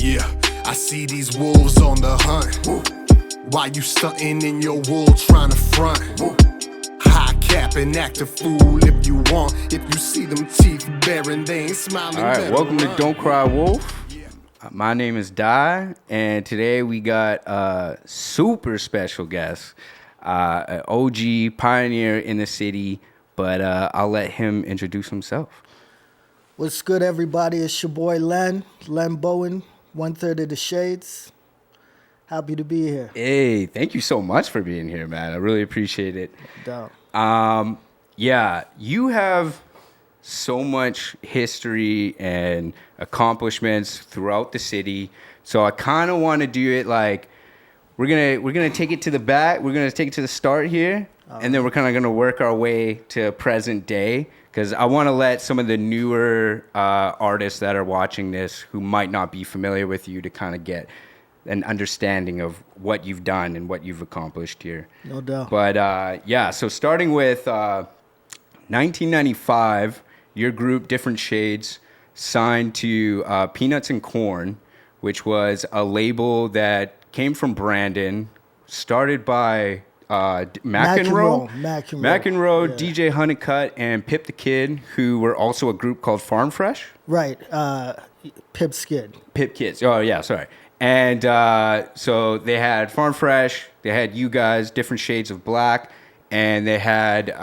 Yeah, I see these wolves on the hunt. Why you stunting in your wool trying to front? High cap and act a fool if you want. If you see them teeth baring, they ain't smiling. All right, welcome to Don't Cry Wolf. My name is Di, and today we got a super special guest, an OG pioneer in the city, but I'll let him introduce himself. What's good, everybody? It's your boy Len Bowen, 1/3 of the Shades. Happy to be here. Hey, thank you so much for being here, man. I really appreciate it. No doubt. Yeah, you have so much history and accomplishments throughout the city. So I kind of want to do it like we're gonna take it to the back. We're gonna take it to the start here, and then we're kind of gonna work our way to present day. Because I want to let some of the newer artists that are watching this who might not be familiar with you to kind of get an understanding of what you've done and what you've accomplished here. No doubt. But yeah, so starting with 1995, your group, Different Shades, signed to Peanuts and Corn, which was a label that came from Brandon, started by McEnroe, yeah. DJ Honeycutt, and Pip the Kid, who were also a group called Farm Fresh. Right, Pip's Kid. Pip Kids. Oh, yeah, sorry. And so they had Farm Fresh, they had you guys, Different Shades of Black, and they had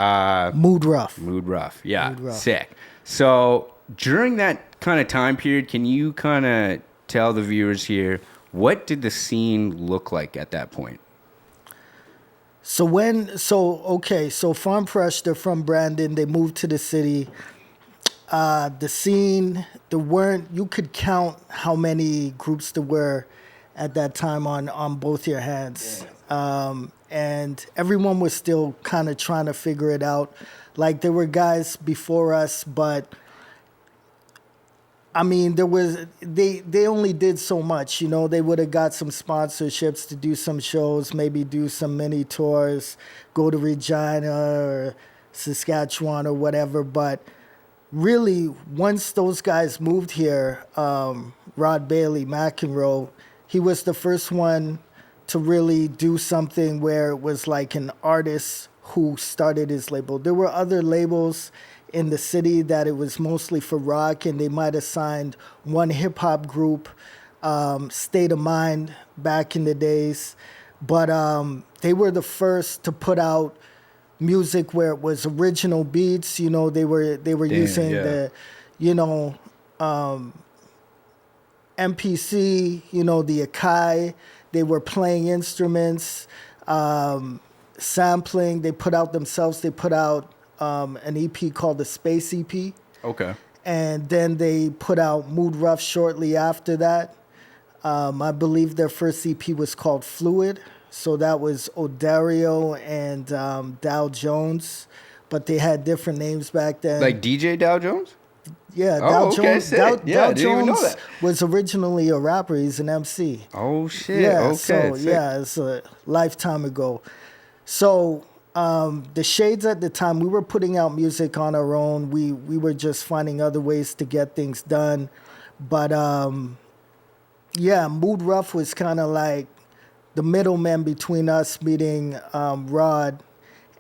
Mood Rough. Yeah, Mood Rough. Sick. So during that kind of time period, can you kind of tell the viewers here, what did the scene look like at that point? So Farm Fresh, they're from Brandon. They moved to the city. The scene, you could count how many groups there were at that time on both your hands. And everyone was still kind of trying to figure it out. Like, there were guys before us, but I mean, they only did so much, you know. They would have got some sponsorships to do some shows, maybe do some mini tours, go to Regina or Saskatchewan or whatever. But really, once those guys moved here, Rod Bailey, McEnroe, he was the first one to really do something where it was like an artist who started his label. There were other labels in the city that it was mostly for rock, and they might have signed one hip-hop group, State of Mind, back in the days. But they were the first to put out music where it was original beats. You know, they were using the, you know, MPC, you know, the Akai. They were playing instruments, sampling. They put out themselves. They put out an EP called the Space EP. Okay. And then they put out Mood Rough shortly after that. I believe their first EP was called Fluid. So that was Odario and Dow Jones. But they had different names back then. Like DJ Dow Jones? Yeah, Dow Jones. Dow Jones was originally a rapper. He's an MC. Oh, shit. Yeah, okay. So, yeah, it's a lifetime ago. So the Shades at the time, we were putting out music on our own. We were just finding other ways to get things done. But yeah, Mood Rough was kind of like the middleman between us meeting Rod,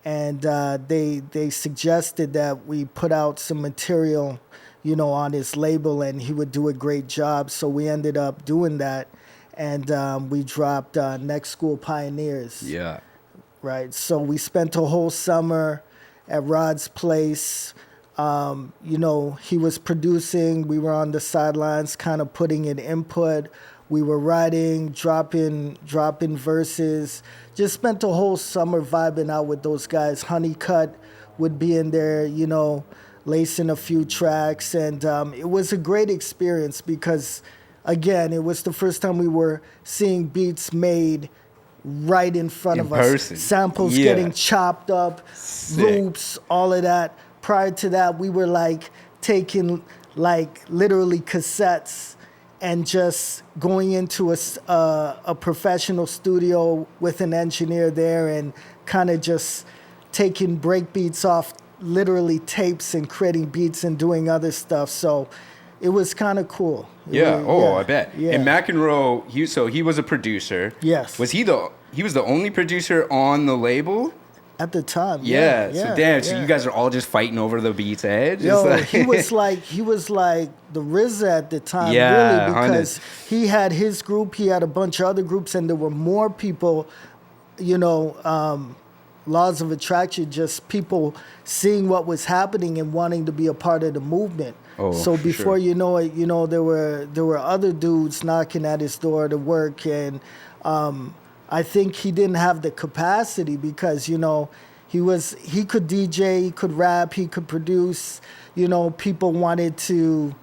and they suggested that we put out some material, you know, on his label, and he would do a great job. So we ended up doing that, and we dropped Next School Pioneers. Yeah. Right, so we spent a whole summer at Rod's place. You know, he was producing. We were on the sidelines, kind of putting in input. We were writing, dropping verses. Just spent a whole summer vibing out with those guys. Honeycutt would be in there, you know, lacing a few tracks, and it was a great experience because, again, it was the first time we were seeing beats made right in front of person. us. Samples getting chopped up, Sick. loops, all of that. Prior to that, we were like taking like literally cassettes and just going into a professional studio with an engineer there and kind of just taking break beats off literally tapes and creating beats and doing other stuff. So it was kind of cool. Yeah. I bet. Yeah. And McEnroe, he was a producer. Yes. Was he was the only producer on the label? At the time. Yeah. So damn. So yeah. you guys are all just fighting over the beats, eh? Yo, he was like the RZA at the time, Yeah, really, because he had his group, he had a bunch of other groups, and there were more people, Laws of Attraction, just people seeing what was happening and wanting to be a part of the movement. Oh, so for before sure. you know it, there were other dudes knocking at his door to work, and I think he didn't have the capacity because he could DJ, he could rap, he could produce. People wanted to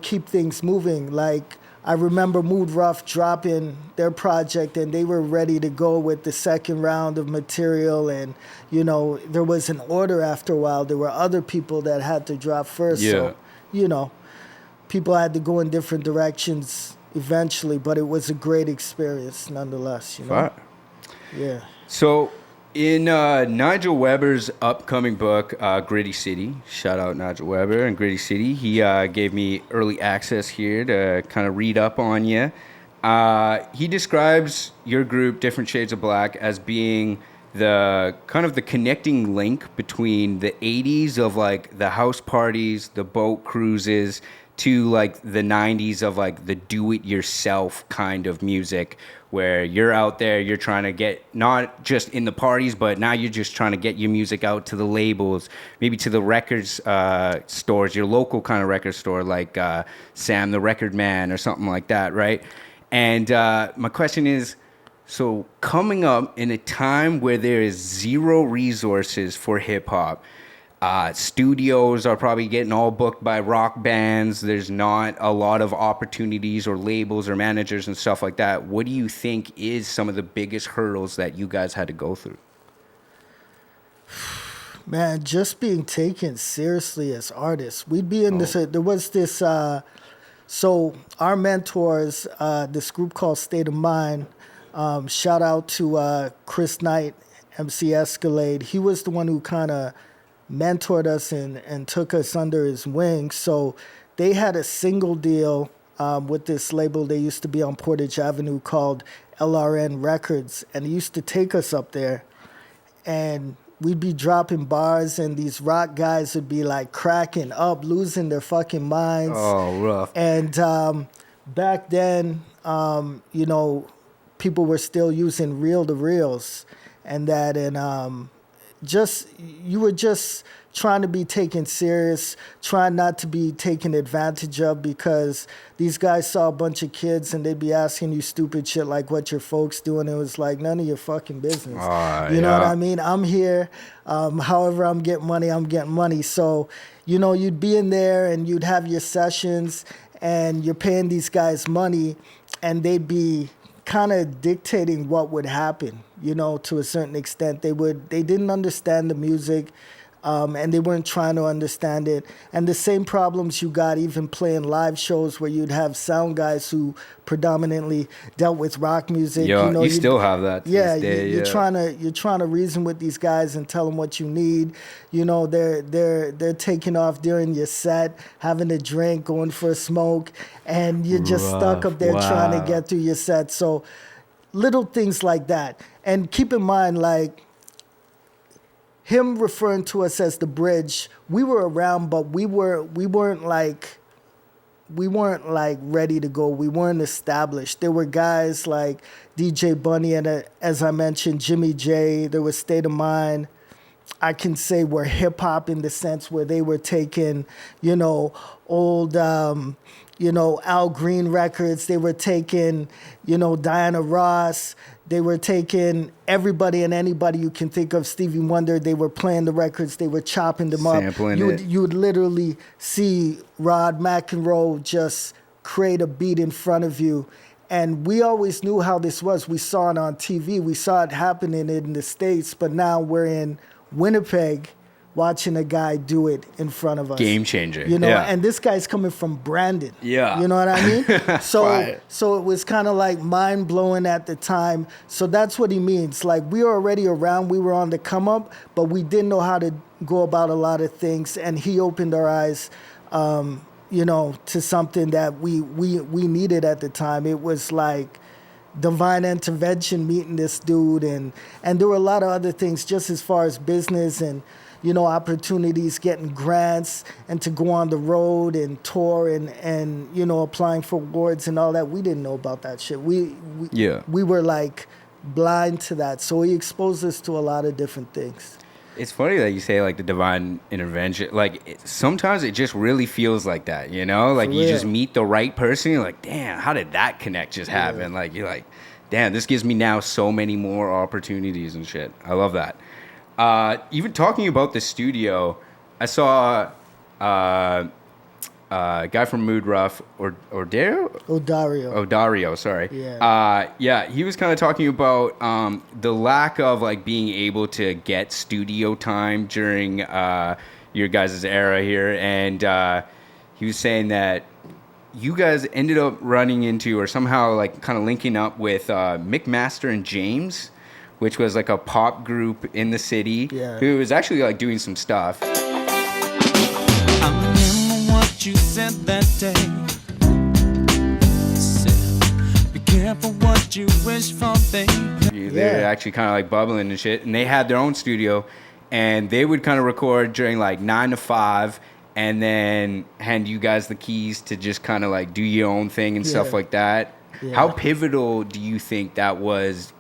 keep things moving. Like I remember Mood Rough dropping their project, and they were ready to go with the second round of material, and there was an order after a while. There were other people that had to drop first. Yeah. So people had to go in different directions eventually, but it was a great experience nonetheless. Fire. Yeah. So in Nigel Weber's upcoming book, Gritty City, shout out Nigel Weber and Gritty City, he gave me early access here to kind of read up on you. He describes your group, Different Shades of Black, as being the kind of the connecting link between the 80s of like the house parties, the boat cruises, to like the 90s of like the do-it-yourself kind of music, where you're out there, you're trying to get not just in the parties, but now you're just trying to get your music out to the labels, maybe to the records stores, your local kind of record store, like Sam the Record Man or something like that, right? And my question is, so coming up in a time where there is zero resources for hip-hop, studios are probably getting all booked by rock bands. There's not a lot of opportunities or labels or managers and stuff like that. What do you think is some of the biggest hurdles that you guys had to go through? Man, just being taken seriously as artists. We'd be in this, there was this, so our mentors, this group called State of Mind, shout out to Chris Knight, MC Escalade. He was the one who kind of mentored us and took us under his wing. So they had a single deal with this label. They used to be on Portage Avenue called LRN Records, and he used to take us up there, and we'd be dropping bars, and these rock guys would be like cracking up, losing their fucking minds. Oh, rough. And back then, people were still using reel-to-reels and that, and you were just trying to be taken serious, trying not to be taken advantage of, because these guys saw a bunch of kids and they'd be asking you stupid shit like what your folks doing. It was like none of your fucking business. You know what I mean? I'm here. However I'm getting money. So, you'd be in there and you'd have your sessions and you're paying these guys money, and they'd be kind of dictating what would happen, to a certain extent. They didn't understand the music, and they weren't trying to understand it. And the same problems you got even playing live shows where you'd have sound guys who predominantly dealt with rock music. Yeah, you still have that to yeah, this day, you're trying to reason with these guys and tell them what you need. They're taking off during your set, having a drink, going for a smoke, and you're just stuck up there trying to get through your set. So little things like that. And keep in mind, like, him referring to us as the bridge, we were around, but we weren't like ready to go. We weren't established. There were guys like DJ Bunny and, as I mentioned, Jimmy J. There was State of Mind. I can say we're hip hop in the sense where they were taking, old, Al Green records. They were taking, Diana Ross. They were taking everybody and anybody you can think of, Stevie Wonder. They were playing the records. They were chopping them Sampling up. it. You would literally see Rod McEnroe just create a beat in front of you. And we always knew how this was. We saw it on TV. We saw it happening in the States. But now we're in Winnipeg watching a guy do it in front of us. Game changer. And this guy's coming from Brandon. Yeah. You know what I mean? Right. So it was kind of like mind-blowing at the time. So that's what he means. Like, we were already around. We were on the come-up, but we didn't know how to go about a lot of things. And he opened our eyes, to something that we needed at the time. It was like divine intervention meeting this dude, and there were a lot of other things just as far as business and opportunities, getting grants and to go on the road and tour and applying for awards and all that. We didn't know about that shit. We were like blind to that. So he exposed us to a lot of different things. It's funny that you say like the divine intervention. Like sometimes it just really feels like that, Like you just meet the right person. You're like, damn, how did that connect just happen? Like you're like, damn, this gives me now so many more opportunities and shit. I love that. Even talking about the studio, I saw a guy from Mood Rough, Odario, sorry. Yeah. He was kind of talking about the lack of like being able to get studio time during your guys' era here, and he was saying that you guys ended up running into or somehow like kind of linking up with McMaster and James, which was like a pop group in the city who was actually like doing some stuff. I remember what you said that day. Said, be careful what you wish for, baby. They're actually kind of like bubbling and shit. And they had their own studio, and they would kind of record during like 9 to 5 and then hand you guys the keys to just kind of like do your own thing and stuff like that. Yeah. How pivotal do you think that was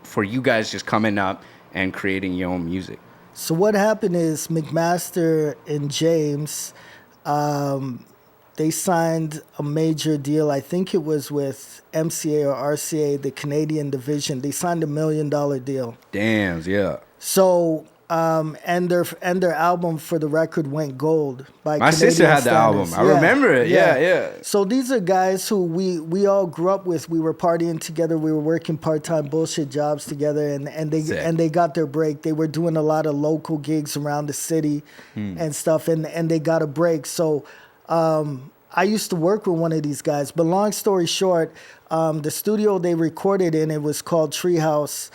for you guys just coming up and creating your own music? So what happened is McMaster and James, they signed a major deal. I think it was with MCA or RCA, the Canadian division. They signed $1 million deal. Damn, yeah. So and their album for the record went gold by my Canadian sister had standards. the album. I remember it. Yeah. So these are guys who we all grew up with. We were partying together. We were working part-time bullshit jobs together, and they got their break. They were doing a lot of local gigs around the city and stuff, and they got a break. So I used to work with one of these guys. But long story short, the studio they recorded in, it was called Treehouse.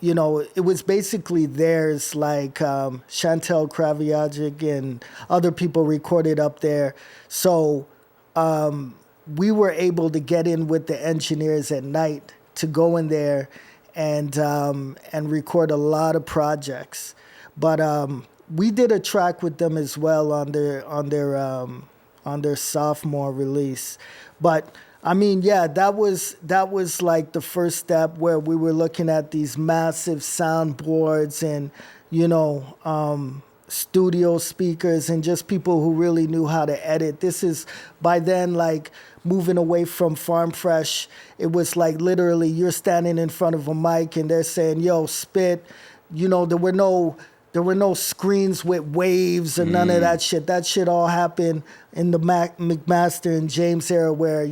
It was basically theirs, like Chantel Kraviagic and other people recorded up there. So we were able to get in with the engineers at night to go in there and record a lot of projects. But we did a track with them as well on their sophomore release. But I mean, that was like the first step where we were looking at these massive soundboards and, studio speakers and just people who really knew how to edit. This is by then like moving away from Farm Fresh. It was like literally you're standing in front of a mic and they're saying, yo, spit. There were no screens with waves or none of that shit. That shit all happened in the McMaster and James era where,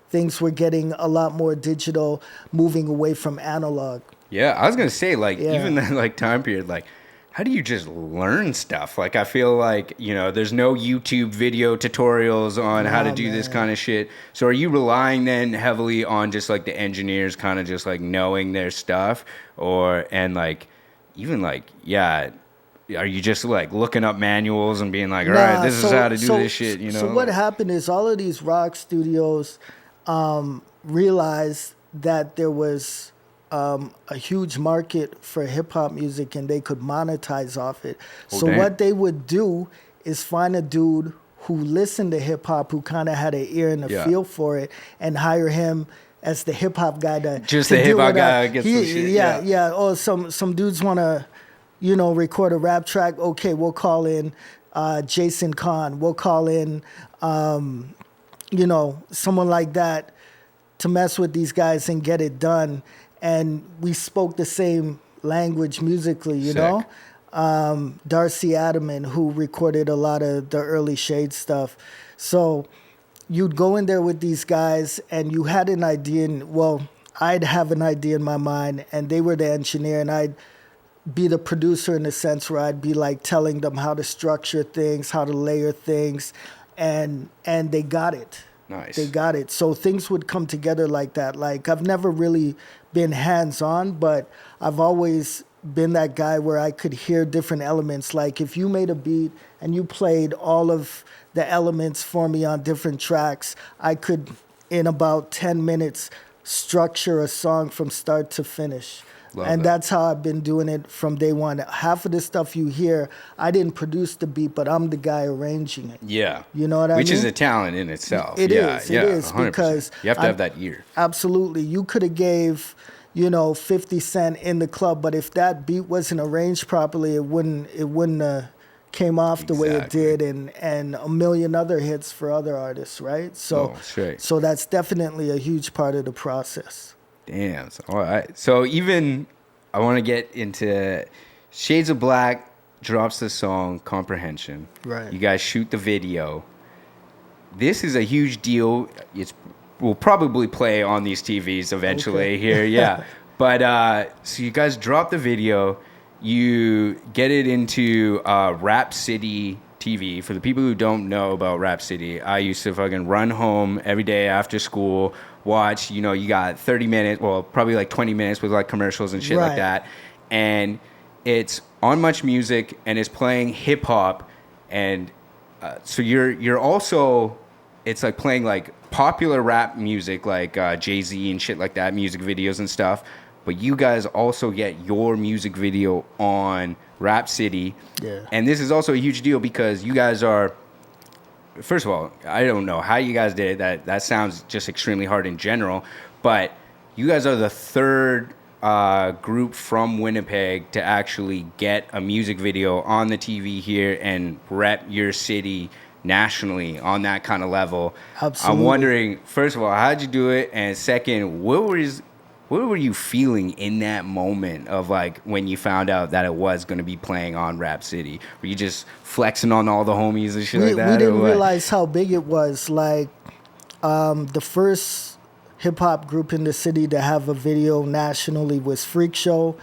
things were getting a lot more digital, moving away from analog. Yeah, I was going to say, even that, like, time period, like, how do you just learn stuff? Like, I feel like, there's no YouTube video tutorials on how to do this kind of shit. So are you relying then heavily on just, like, the engineers kind of just, like, knowing their stuff? Are you just like looking up manuals and being like, all right, this is how to do this shit, So what happened is all of these rock studios realized that there was a huge market for hip hop music and they could monetize off it. What they would do is find a dude who listened to hip hop, who kind of had an ear and a feel for it, and hire him as the hip hop guy the hip hop guy gets the shit. Yeah. Oh, some dudes want to, record a rap track. Okay, we'll call in Jason Kahn. We'll call in, someone like that to mess with these guys and get it done. And we spoke the same language musically, you know. Darcy Adaman, who recorded a lot of the early Shade stuff. So you'd go in there with these guys and you had an idea, I'd have an idea in my mind and they were the engineer and I'd be the producer in the sense where I'd be like telling them how to structure things, how to layer things, and they got it. Nice. They got it. So things would come together like that. Like I've never really been hands-on, but I've always been that guy where I could hear different elements. Like if you made a beat and you played all of the elements for me on different tracks, I could, in about 10 minutes, structure a song from start to finish. And that's how I've been doing it from day one. Half of the stuff you hear, I didn't produce the beat, but I'm the guy arranging it. Yeah. You know what I mean? Which is a talent in itself. It is 100%. because you have to have that ear. Absolutely. You could have gave, 50 Cent in the club, but if that beat wasn't arranged properly, it wouldn't came off the way it did, and a million other hits for other artists, right? So so that's definitely a huge part of the process. Damn. All right. So even I want to get into Shades of Black drops the song Comprehension. Right. You guys shoot the video. This is a huge deal. We'll probably play on these TVs eventually here. Yeah. But so you guys drop the video. You get it into Rap City TV. For the people who don't know about Rap City, I used to fucking run home every day after school, watch, you got 30 minutes, well, probably like 20 minutes with like commercials and shit like that. And it's on Much Music and it's playing hip hop. And so you're also, it's like playing like popular rap music, like Jay-Z and shit like that, music videos and stuff. But you guys also get your music video on Rap City. Yeah. And this is also a huge deal because you guys are, first of all, I don't know how you guys did it. That sounds just extremely hard in general. But you guys are the third group from Winnipeg to actually get a music video on the TV here and rep your city nationally on that kind of level. Absolutely. I'm wondering, first of all, how'd you do it? And second, what were you feeling in that moment of like when you found out that it was going to be playing on Rap City? Were you just flexing on all the homies and shit like that? We didn't realize how big it was. Like the first hip hop group in the city to have a video nationally was Freak Show.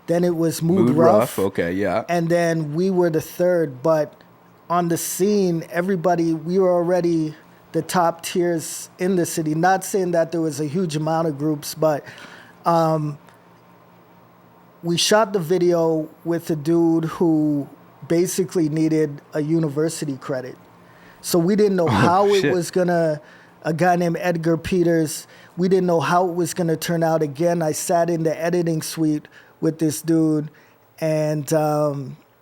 Then it was Mood Rough. Okay, yeah. And then we were the third. But on the scene, we were already the top tiers in the city. Not saying that there was a huge amount of groups, but we shot the video with a dude who basically needed a university credit. So we didn't know how it was a guy named Edgar Peters, we didn't know how it was going to turn out. Again, I sat in the editing suite with this dude, and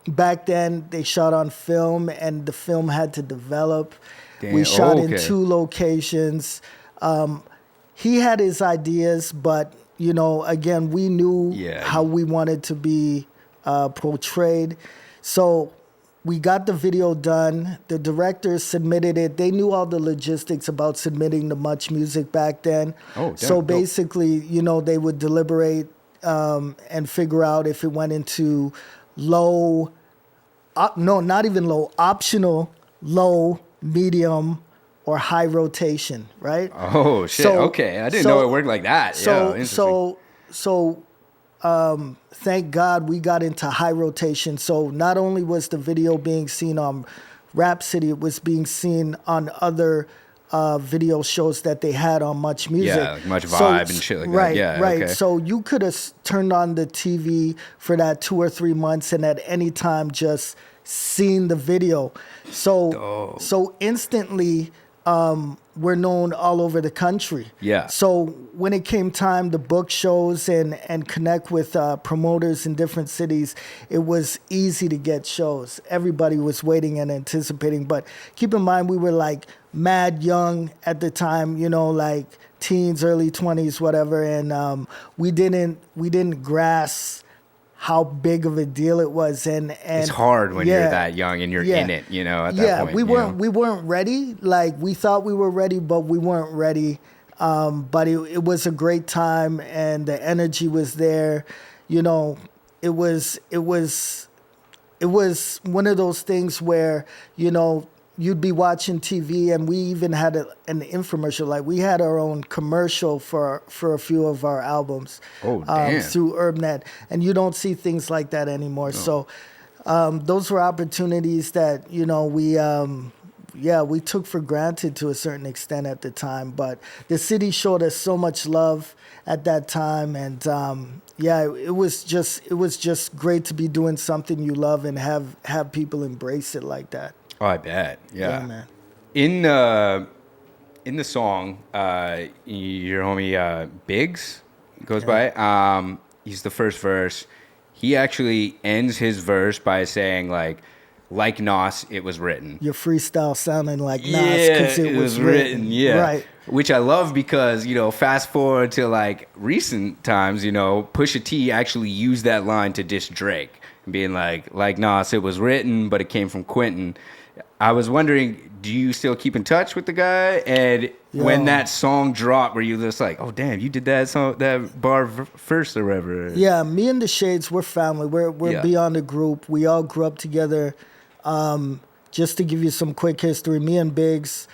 back then they shot on film, and the film had to develop. Damn. We shot in 2 locations. He had his ideas, but again, we knew how we wanted to be portrayed. So we got the video done. The directors submitted it. They knew all the logistics about submitting the Much Music back then. Oh, damn. So basically, they would deliberate and figure out if it went into optional, low, medium, or high rotation, right? Oh shit! Okay, I didn't know it worked like that. So thank God we got into high rotation. So not only was the video being seen on Rap City, it was being seen on other video shows that they had on Much Music. Yeah, like Much Vibe and shit like that. Yeah, right. Okay. So you could have turned on the TV for that 2 or 3 months and at any time just seen the video. So instantly, we're known all over the country. Yeah. So when it came time to book shows and connect with promoters in different cities, it was easy to get shows. Everybody was waiting and anticipating. But keep in mind, we were like mad young at the time, like teens, early 20s, whatever. And we didn't grasp how big of a deal it was, and it's hard when you're that young and you're in it, at that point. We weren't ready. Like we thought we were ready, but we weren't ready. But it was a great time, and the energy was there. It was one of those things where you'd be watching TV, and we even had an infomercial. Like we had our own commercial for a few of our albums through UrbNet, and you don't see things like that anymore. No. So those were opportunities that we took for granted to a certain extent at the time. But the city showed us so much love at that time, and it was just great to be doing something you love and have people embrace it like that. Oh, I bet. Yeah, man. In the song, your homie Biggs goes by. He's the first verse. He actually ends his verse by saying like Nas, it was written. Your freestyle sounding like Nas because it was written. Yeah, right. Which I love because fast forward to like recent times, Pusha T actually used that line to diss Drake, being like Nas, it was written, but it came from Quentin. I was wondering, do you still keep in touch with the guy? And when that song dropped, were you just like, oh damn, you did that song, that bar first or whatever? Yeah, me and the Shades, we're family. We're beyond the group. We all grew up together. Just to give you some quick history, me and Biggs,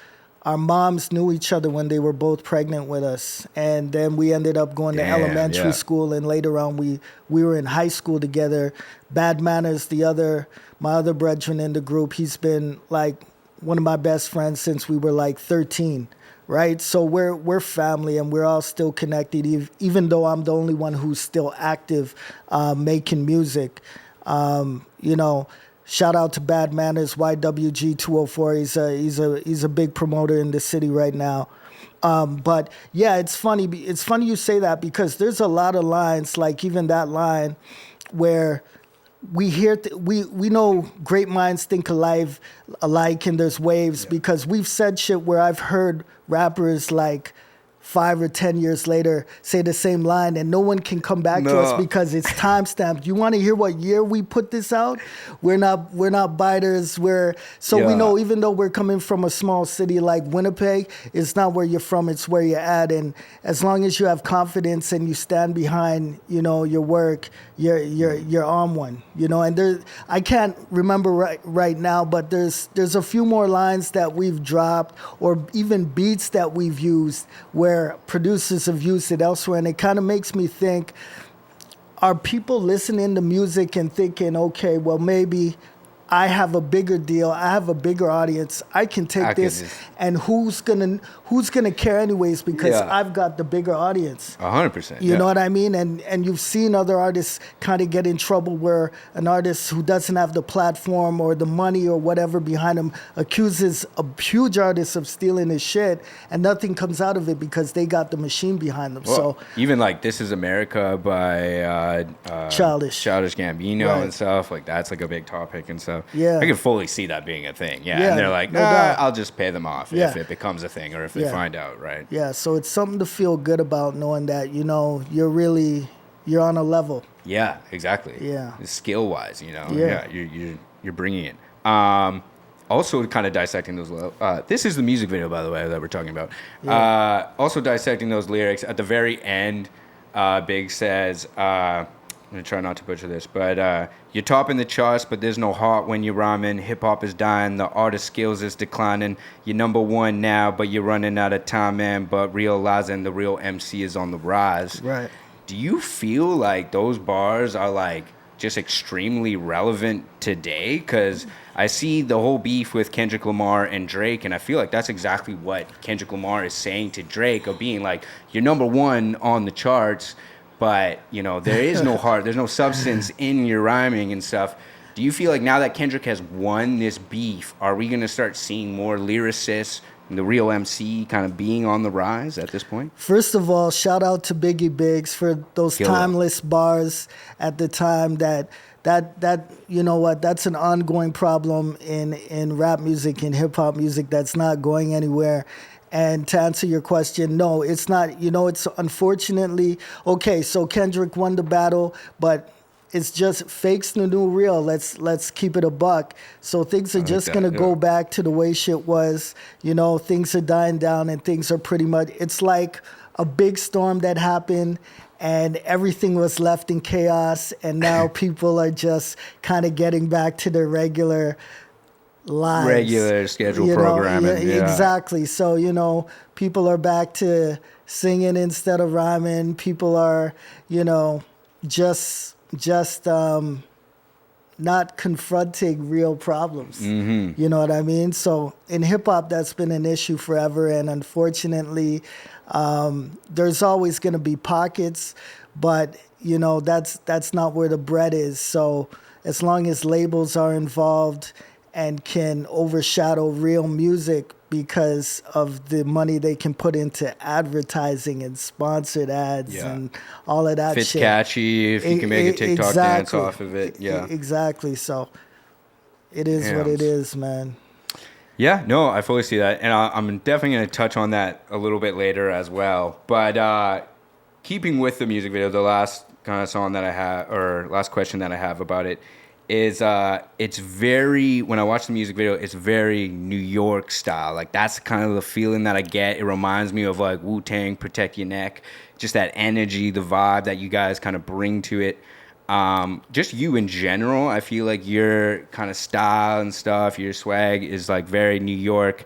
our moms knew each other when they were both pregnant with us, and then we ended up going to elementary school, and later on we were in high school together. Bad Manners, my other brethren in the group, he's been like one of my best friends since we were like 13, right? So we're family, and we're all still connected, even though I'm the only one who's still active making music. Shout out to Bad Manners, YWG 204. He's a big promoter in the city right now. But yeah, it's funny. It's funny you say that because there's a lot of lines, like even that line, where we hear we know great minds think alike, and there's waves because we've said shit where I've heard rappers like 5 or 10 years later say the same line and no one can come back to us because it's timestamped. You want to hear what year we put this out? We're not biters. We know, even though we're coming from a small city like Winnipeg, it's not where you're from, it's where you're at. And as long as you have confidence and you stand behind, your work, you're on one, and I can't remember right now, but there's a few more lines that we've dropped or even beats that we've used where producers have used it elsewhere, and it kind of makes me think, are people listening to music and thinking, okay, well, maybe I have a bigger deal, I have a bigger audience, I can take this, and who's gonna care anyways because I've got the bigger audience. 100%. You know what I mean? And you've seen other artists kind of get in trouble where an artist who doesn't have the platform or the money or whatever behind him accuses a huge artist of stealing his shit, and nothing comes out of it because they got the machine behind them. Well, so even like This Is America by Childish Gambino and stuff, like that's like a big topic and stuff. Yeah. I can fully see that being a thing. Yeah. And they're like, I'll just pay them off if it becomes a thing or if they find out, right? Yeah, so it's something to feel good about knowing that, you're on a level. Yeah, exactly. Yeah. Skill wise, Yeah. You're bringing it. Also kind of dissecting those, this is the music video, by the way, that we're talking about. Yeah. Also dissecting those lyrics at the very end, Big says, I'm going to try not to butcher this, but you're topping the charts, but there's no heart when you're rhyming. Hip-hop is dying. The artist skills is declining. You're number one now, but you're running out of time, man. But realizing the real MC is on the rise. Right. Do you feel like those bars are, like, just extremely relevant today? Because I see the whole beef with Kendrick Lamar and Drake, and I feel like that's exactly what Kendrick Lamar is saying to Drake, of being like, you're number one on the charts, but, there is no heart, there's no substance in your rhyming and stuff. Do you feel like now that Kendrick has won this beef, are we going to start seeing more lyricists and the real MC kind of being on the rise at this point? First of all, shout out to Biggie Biggs for those timeless bars at the time that you know what, that's an ongoing problem in rap music and hip-hop music that's not going anywhere. And to answer your question, no, it's not. It's unfortunately, okay, so Kendrick won the battle, but it's just fake's the new real. Let's keep it a buck. So things are just going to go back to the way shit was. Things are dying down and things are pretty much, it's like a big storm that happened and everything was left in chaos, and now people are just kind of getting back to their regular lives. Regular scheduled programming. Yeah, exactly. So, people are back to singing instead of rhyming. People are, just not confronting real problems. You know what I mean? So in hip hop, that's been an issue forever, and unfortunately, there's always going to be pockets, but you know that's not where the bread is. So as long as labels are involved and can overshadow real music because of the money they can put into advertising and sponsored ads and all of that If it's shit. catchy, if you can make a TikTok dance Exactly. off of it, yeah. Exactly. So it is what it is, man. Yeah, no, I fully see that. And I'm definitely going to touch on that a little bit later as well. But keeping with the music video, the last kind of song that I have, or last question that I have about it, is it's very, when I watch the music video, it's very New York style. Like, that's kind of the feeling that I get. It reminds me of like Wu-Tang, Protect Your Neck, just that energy, the vibe that you guys kind of bring to it. Just you in general, I feel like your kind of style and stuff, your swag is like very New York.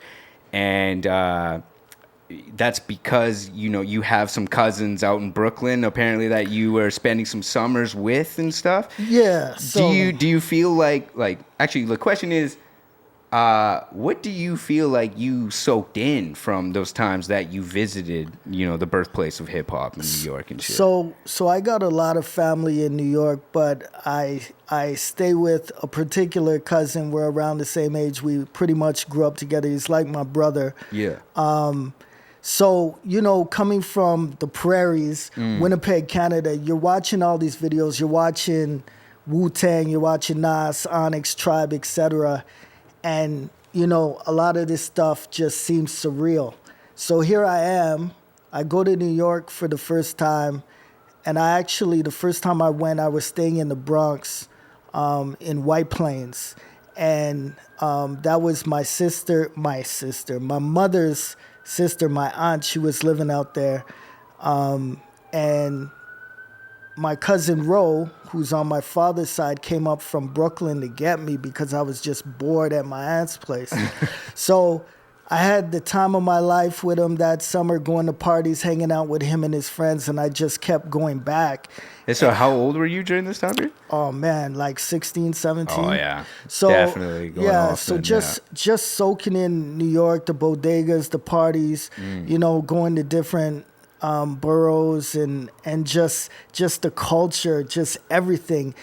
And that's because, you know, you have some cousins out in Brooklyn, apparently, that you were spending some summers with and stuff. Yeah. So Do you feel like actually the question is, what do you feel like you soaked in from those times that you visited, you know, the birthplace of hip hop in New York and shit? So I got a lot of family in New York, but I stay with a particular cousin. We're around the same age. We pretty much grew up together. He's like my brother. Yeah. So, you know, coming from the prairies, Winnipeg, Canada, you're watching all these videos. You're watching Wu-Tang, you're watching Nas, Onyx, Tribe, etc. And, you know, a lot of this stuff just seems surreal. So here I am. I go to New York for the first time. And the first time I went, I was staying in the Bronx in White Plains. And that was my mother's sister, my aunt. She was living out there. And my cousin Ro, who's on my father's side, came up from Brooklyn to get me because I was just bored at my aunt's place. So I had the time of my life with him that summer, going to parties, hanging out with him and his friends, and I just kept going back. And so how old were you during this time period? Oh man, like 16, 17. Oh yeah. So definitely going off. So just soaking in New York, the bodegas, the parties, you know, going to different boroughs and just the culture, just everything.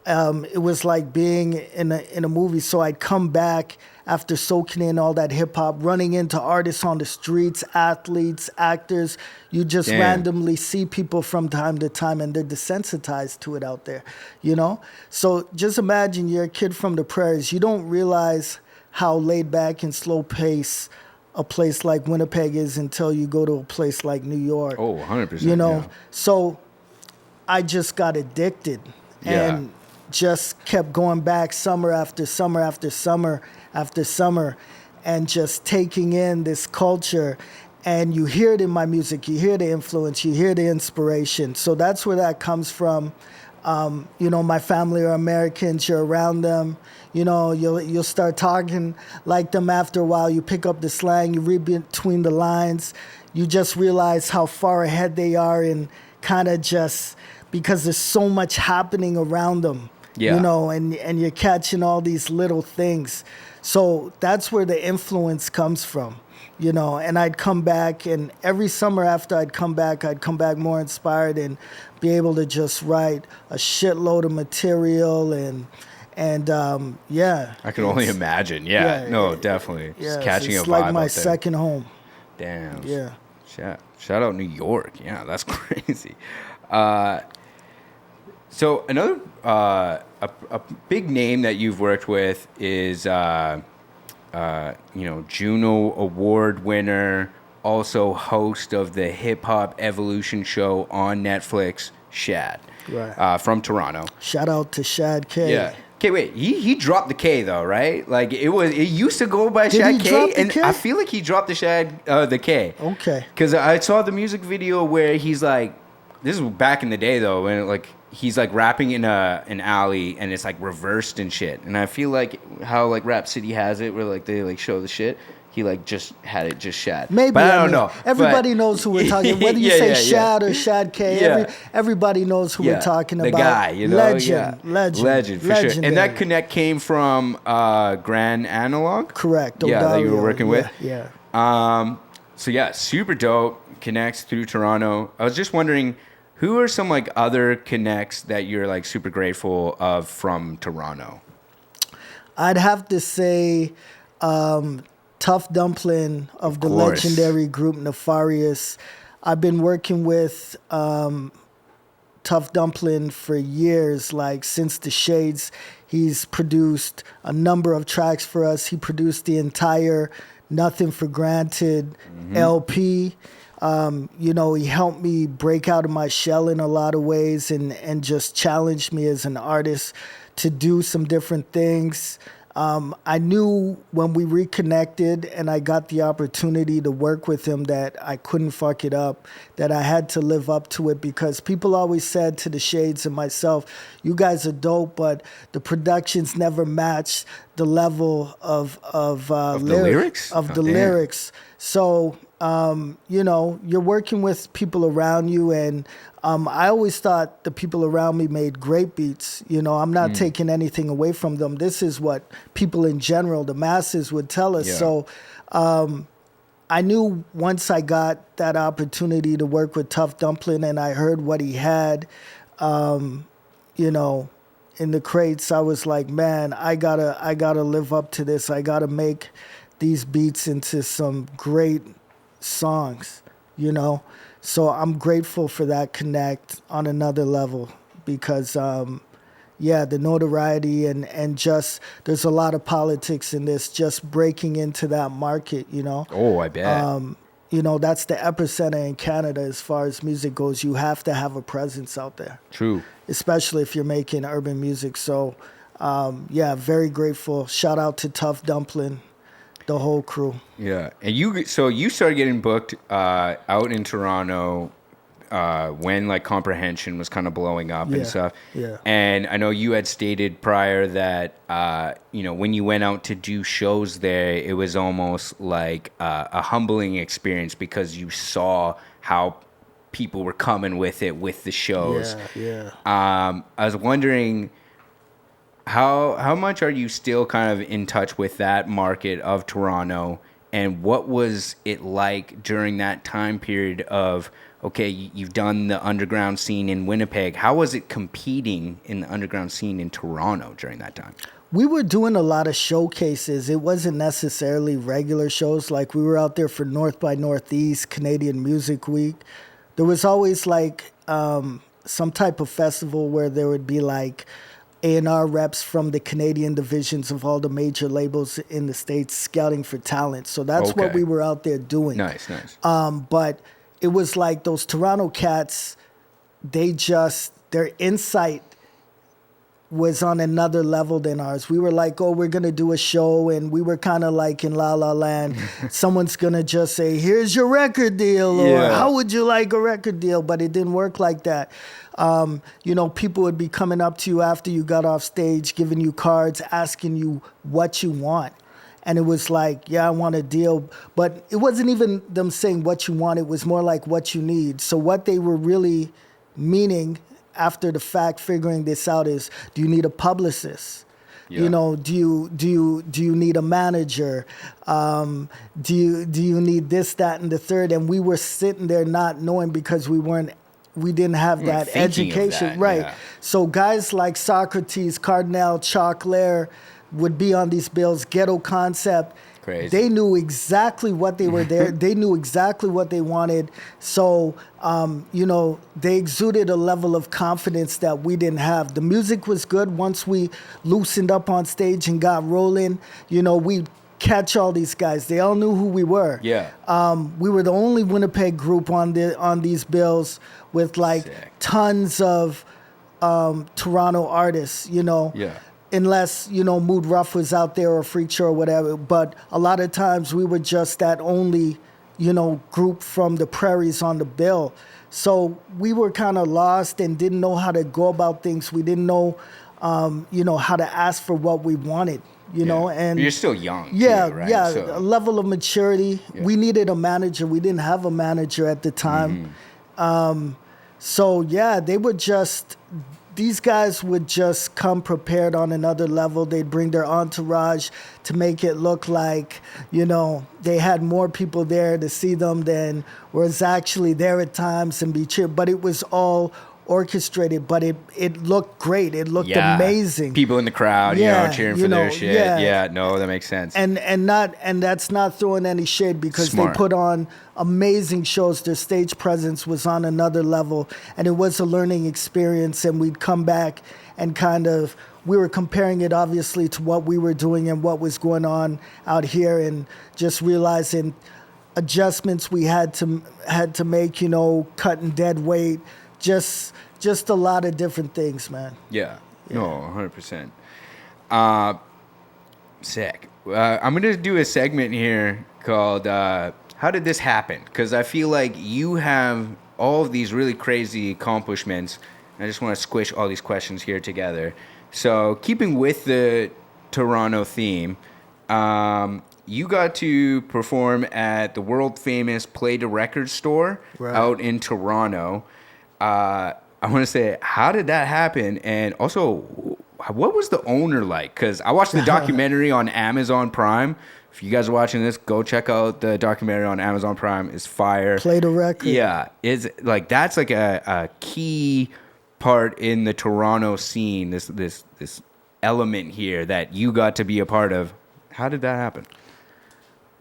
It was like being in a movie. So I'd come back after soaking in all that hip hop, running into artists on the streets, athletes, actors. You just randomly see people from time to time, and they're desensitized to it out there, you know? So just imagine you're a kid from the prairies. You don't realize how laid back and slow pace a place like Winnipeg is until you go to a place like New York. Oh, 100%. You know? Yeah. So I just got addicted and just kept going back summer after summer after summer after summer and just taking in this culture. And you hear it in my music, you hear the influence, you hear the inspiration. So that's where that comes from. You know, my family are Americans, you're around them. You know, you'll start talking like them after a while. You pick up the slang, you read between the lines. You just realize how far ahead they are, and kind of just because there's so much happening around them. Yeah. You know, and you're catching all these little things. So that's where the influence comes from, you know. And I'd come back, and every summer after I'd come back more inspired and be able to just write a shitload of material and I can only imagine. Yeah. No, definitely. Just catching a vibe it's like my out there. second home. Damn. Yeah. Shout out New York. Yeah, that's crazy. So another a big name that you've worked with is you know, Juno Award winner, also host of the Hip Hop Evolution show on Netflix, Shad, Right. from Toronto. Shout out to Shad K. Yeah. Okay, wait. He dropped the K though, right? Like it used to go by Did Shad he K, drop the and K? I feel like he dropped the K. Okay. Because I saw the music video where he's like, this is back in the day though, when like he's like rapping in an alley and it's like reversed and shit. And I feel like how like Rap City has it, where like they like show the shit. he like just had it just Shad. Maybe, but I don't mean, know. Everybody knows who we're talking. Whether you say Shad or Shad K, Yeah. everybody knows who we're talking the about. guy, you know, legend for sure. And that legendary. connect came from Grand Analog. Correct. Yeah, that you were Odario. working with. Yeah. So yeah, super dope. Connects through Toronto. I was just wondering, who are some like other connects that you're like super grateful of from Toronto? I'd have to say Tough Dumpling of the course. legendary group Nefarious. I've been working with Tough Dumpling for years, like since The Shades. He's produced a number of tracks for us. He produced the entire Nothing for Granted LP. You know, he helped me break out of my shell in a lot of ways and just challenged me as an artist to do some different things. I knew when we reconnected and I got the opportunity to work with him that I couldn't fuck it up, that I had to live up to it, because people always said to The Shades and myself, you guys are dope, but the productions never matched the level of the lyrics? Of the damn. lyrics. So, you know, you're working with people around you, and I always thought the people around me made great beats. You know, I'm not taking anything away from them. This is what people in general, the masses, would tell us. Yeah. So I knew once I got that opportunity to work with Tough Dumpling and I heard what he had, you know, in the crates, I was like, man, I gotta live up to this. I gotta make these beats into some great songs, you know? So I'm grateful for that connect on another level because, yeah, the notoriety and just, there's a lot of politics in this, just breaking into that market, you know? Oh, I bet. You know, that's the epicenter in Canada as far as music goes. You have to have a presence out there. True. Especially if you're making urban music. So, yeah, very grateful. Shout out to Tough Dumpling, the whole crew. Yeah, and you started getting booked out in Toronto when like Comprehension was kind of blowing up and stuff. Yeah. And I know you had stated prior that you know, when you went out to do shows there, it was almost like a humbling experience because you saw how people were coming with it with the shows. Yeah. I was wondering, how much are you still kind of in touch with that market of Toronto, and what was it like during that time period of, okay, you've done the underground scene in Winnipeg. How was it competing in the underground scene in Toronto during that time? We were doing a lot of showcases. It wasn't necessarily regular shows. Like we were out there for North by Northeast, Canadian Music Week. There was always like some type of festival where there would be like A&R reps from the Canadian divisions of all the major labels in the States scouting for talent. So that's what we were out there doing. Nice. But it was like those Toronto cats, their insight was on another level than ours. We were like, oh, we're going to do a show, and we were kind of like in La La Land. Someone's going to just say, here's your record deal, or how would you like a record deal? But it didn't work like that. You know, people would be coming up to you after you got off stage, giving you cards, asking you what you want. And it was like, yeah, I want a deal. But it wasn't even them saying what you want. It was more like what you need. So what they were really meaning after the fact, figuring this out, is, do you need a publicist? Yeah. You know, do you need a manager? Do you need this, that, and the third? And we were sitting there not knowing because we didn't have that education. That, right. Yeah. So guys like Socrates, Cardinal, Choclair would be on these bills, Ghetto Concept. Crazy. They knew exactly what they were there. They knew exactly what they wanted. So, you know, they exuded a level of confidence that we didn't have. The music was good. Once we loosened up on stage and got rolling, you know, we catch all these guys. They all knew who we were. Yeah. We were the only Winnipeg group on these bills with like tons of Toronto artists, you know. Yeah. Unless, you know, Mood Rough was out there or Freak Show or whatever. But a lot of times we were just that only, you know, group from the prairies on the bill. So we were kind of lost and didn't know how to go about things. We didn't know, you know, how to ask for what we wanted. you know, and you're still young. Yeah, too, right? yeah, So, a level of maturity. Yeah. We needed a manager. We didn't have a manager at the time. So yeah, these guys would just come prepared on another level. They'd bring their entourage to make it look like, you know, they had more people there to see them than was actually there at times and be cheered. But it was all orchestrated, but it looked great. It looked amazing. People in the crowd, Yeah, cheering you for their know, shit. yeah. Yeah, no, that makes sense. And that's not throwing any shade because Smart. they put on amazing shows. Their stage presence was on another level, and it was a learning experience. And we'd come back and we were comparing it obviously to what we were doing and what was going on out here, and just realizing adjustments we had to make. You know, cutting dead weight, just a lot of different things, man. Yeah. No, 100%. Sick. I'm going to do a segment here called How Did This Happen? Because I feel like you have all of these really crazy accomplishments. I just want to squish all these questions here together. So keeping with the Toronto theme, you got to perform at the world-famous Play to Record store out in Toronto. I want to say, how did that happen? And also, what was the owner like? Because I watched the documentary on Amazon Prime. If you guys are watching this, go check out the documentary on Amazon Prime. It's fire. Play the record. Yeah, it's like that's like a key part in the Toronto scene. This element here that you got to be a part of. How did that happen?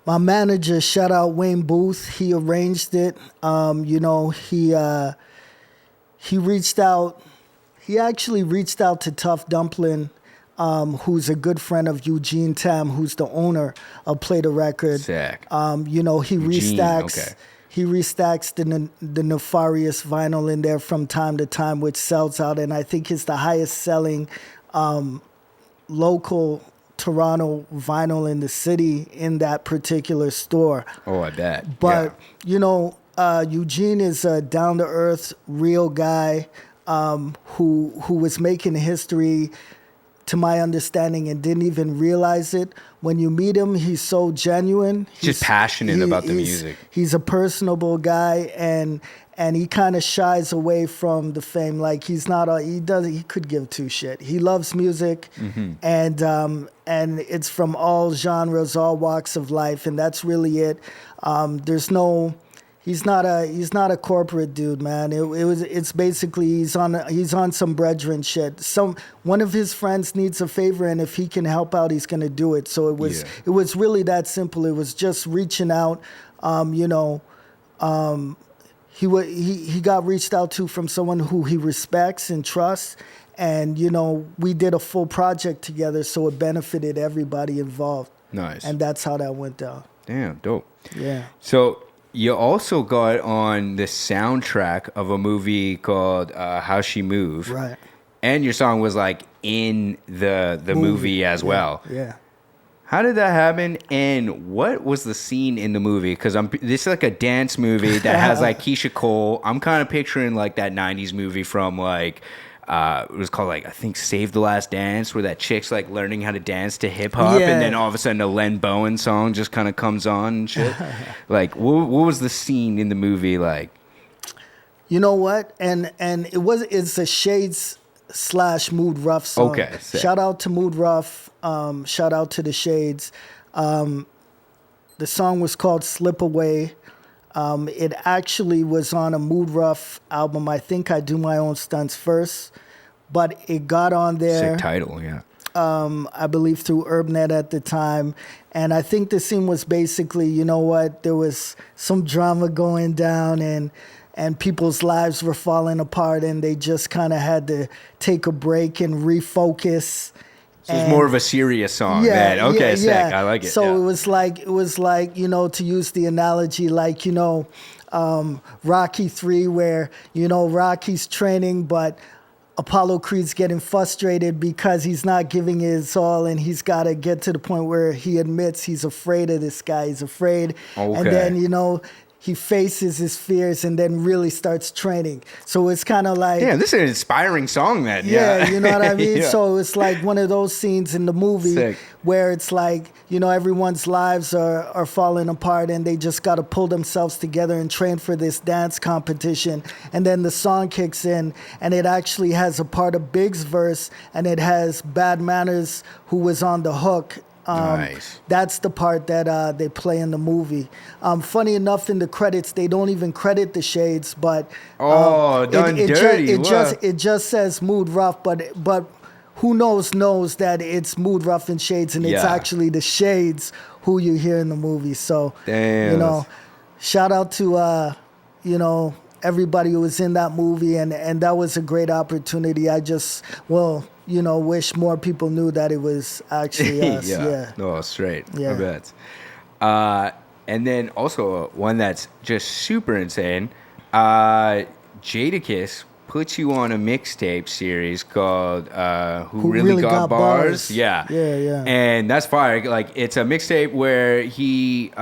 My manager, shout out Wayne Booth. He arranged it. You know, he reached out. He actually reached out to Tough Dumpling, who's a good friend of Eugene Tam, who's the owner of Play the Record. Sick. You know, he Eugene, restacks. okay. He restacks the Nefarious vinyl in there from time to time, which sells out, and I think it's the highest selling local Toronto vinyl in the city in that particular store. Oh, I bet. But you know, Eugene is a down to earth, real guy who was making history, to my understanding, and didn't even realize it. When you meet him, he's so genuine. He's just passionate about the music. He's a personable guy, and he kind of shies away from the fame. Like he could give two shit. He loves music, and it's from all genres, all walks of life, and that's really it. He's not a corporate dude, man. It's basically he's on some brethren shit. One of his friends needs a favor, and if he can help out, he's gonna do it. So it was really that simple. It was just reaching out. You know, he got reached out to from someone who he respects and trusts, and you know, we did a full project together, so it benefited everybody involved. Nice. And that's how that went down. Damn, dope. Yeah. So you also got on the soundtrack of a movie called How She Moved. Right. And your song was like in the movie as well. Yeah. How did that happen? And what was the scene in the movie? Because this is like a dance movie that has like Keisha Cole. I'm kind of picturing like that 90s movie from like, it was called like, I think Save the Last Dance, where that chick's like learning how to dance to hip hop. Yeah. And then all of a sudden a Len Bowen song just kind of comes on and shit. Like, what was the scene in the movie like? You know what? And it's a Shades / Mood Rough song. Okay, sick. Shout out to Mood Rough. Shout out to the Shades. The song was called Slip Away. It actually was on a Mood Rough album. I think I Do My Own Stunts first, but it got on there. Sick title, yeah. I believe through UrbNet at the time. And I think the scene was basically, you know what, there was some drama going down and people's lives were falling apart, and they just kind of had to take a break and refocus. So it's more of a serious song. Yeah, man. Okay, sick. yeah. I like it. So yeah. it was like, you know, to use the analogy, like, you know, Rocky 3, where, you know, Rocky's training, but Apollo Creed's getting frustrated because he's not giving his all, and he's got to get to the point where he admits he's afraid of this guy. He's afraid. Okay. And then, you know, he faces his fears and then really starts training. So it's kind of like, Yeah, this is an inspiring song then. yeah, you know what I mean? Yeah. So it's like one of those scenes in the movie Sick. where it's like, you know, everyone's lives are falling apart and they just got to pull themselves together and train for this dance competition. And then the song kicks in and it actually has a part of Big's verse and it has Bad Manners, who was on the hook. Nice. That's the part that they play in the movie. Funny enough, in the credits, they don't even credit the Shades, but done dirty. It just says Mood Rough, but who knows that it's Mood Rough and Shades, and it's Yeah. actually the Shades who you hear in the movie. So, Damn. you know, shout out to you know, everybody who was in that movie, and that was a great opportunity. I just, well, you know, wish more people knew that it was actually us. Yeah. No, straight. Yeah. I bet. And then also one that's just super insane. Jadakiss put you on a mixtape series called Who Really Got Bars? Yeah. Yeah. And that's fire. Like, it's a mixtape where he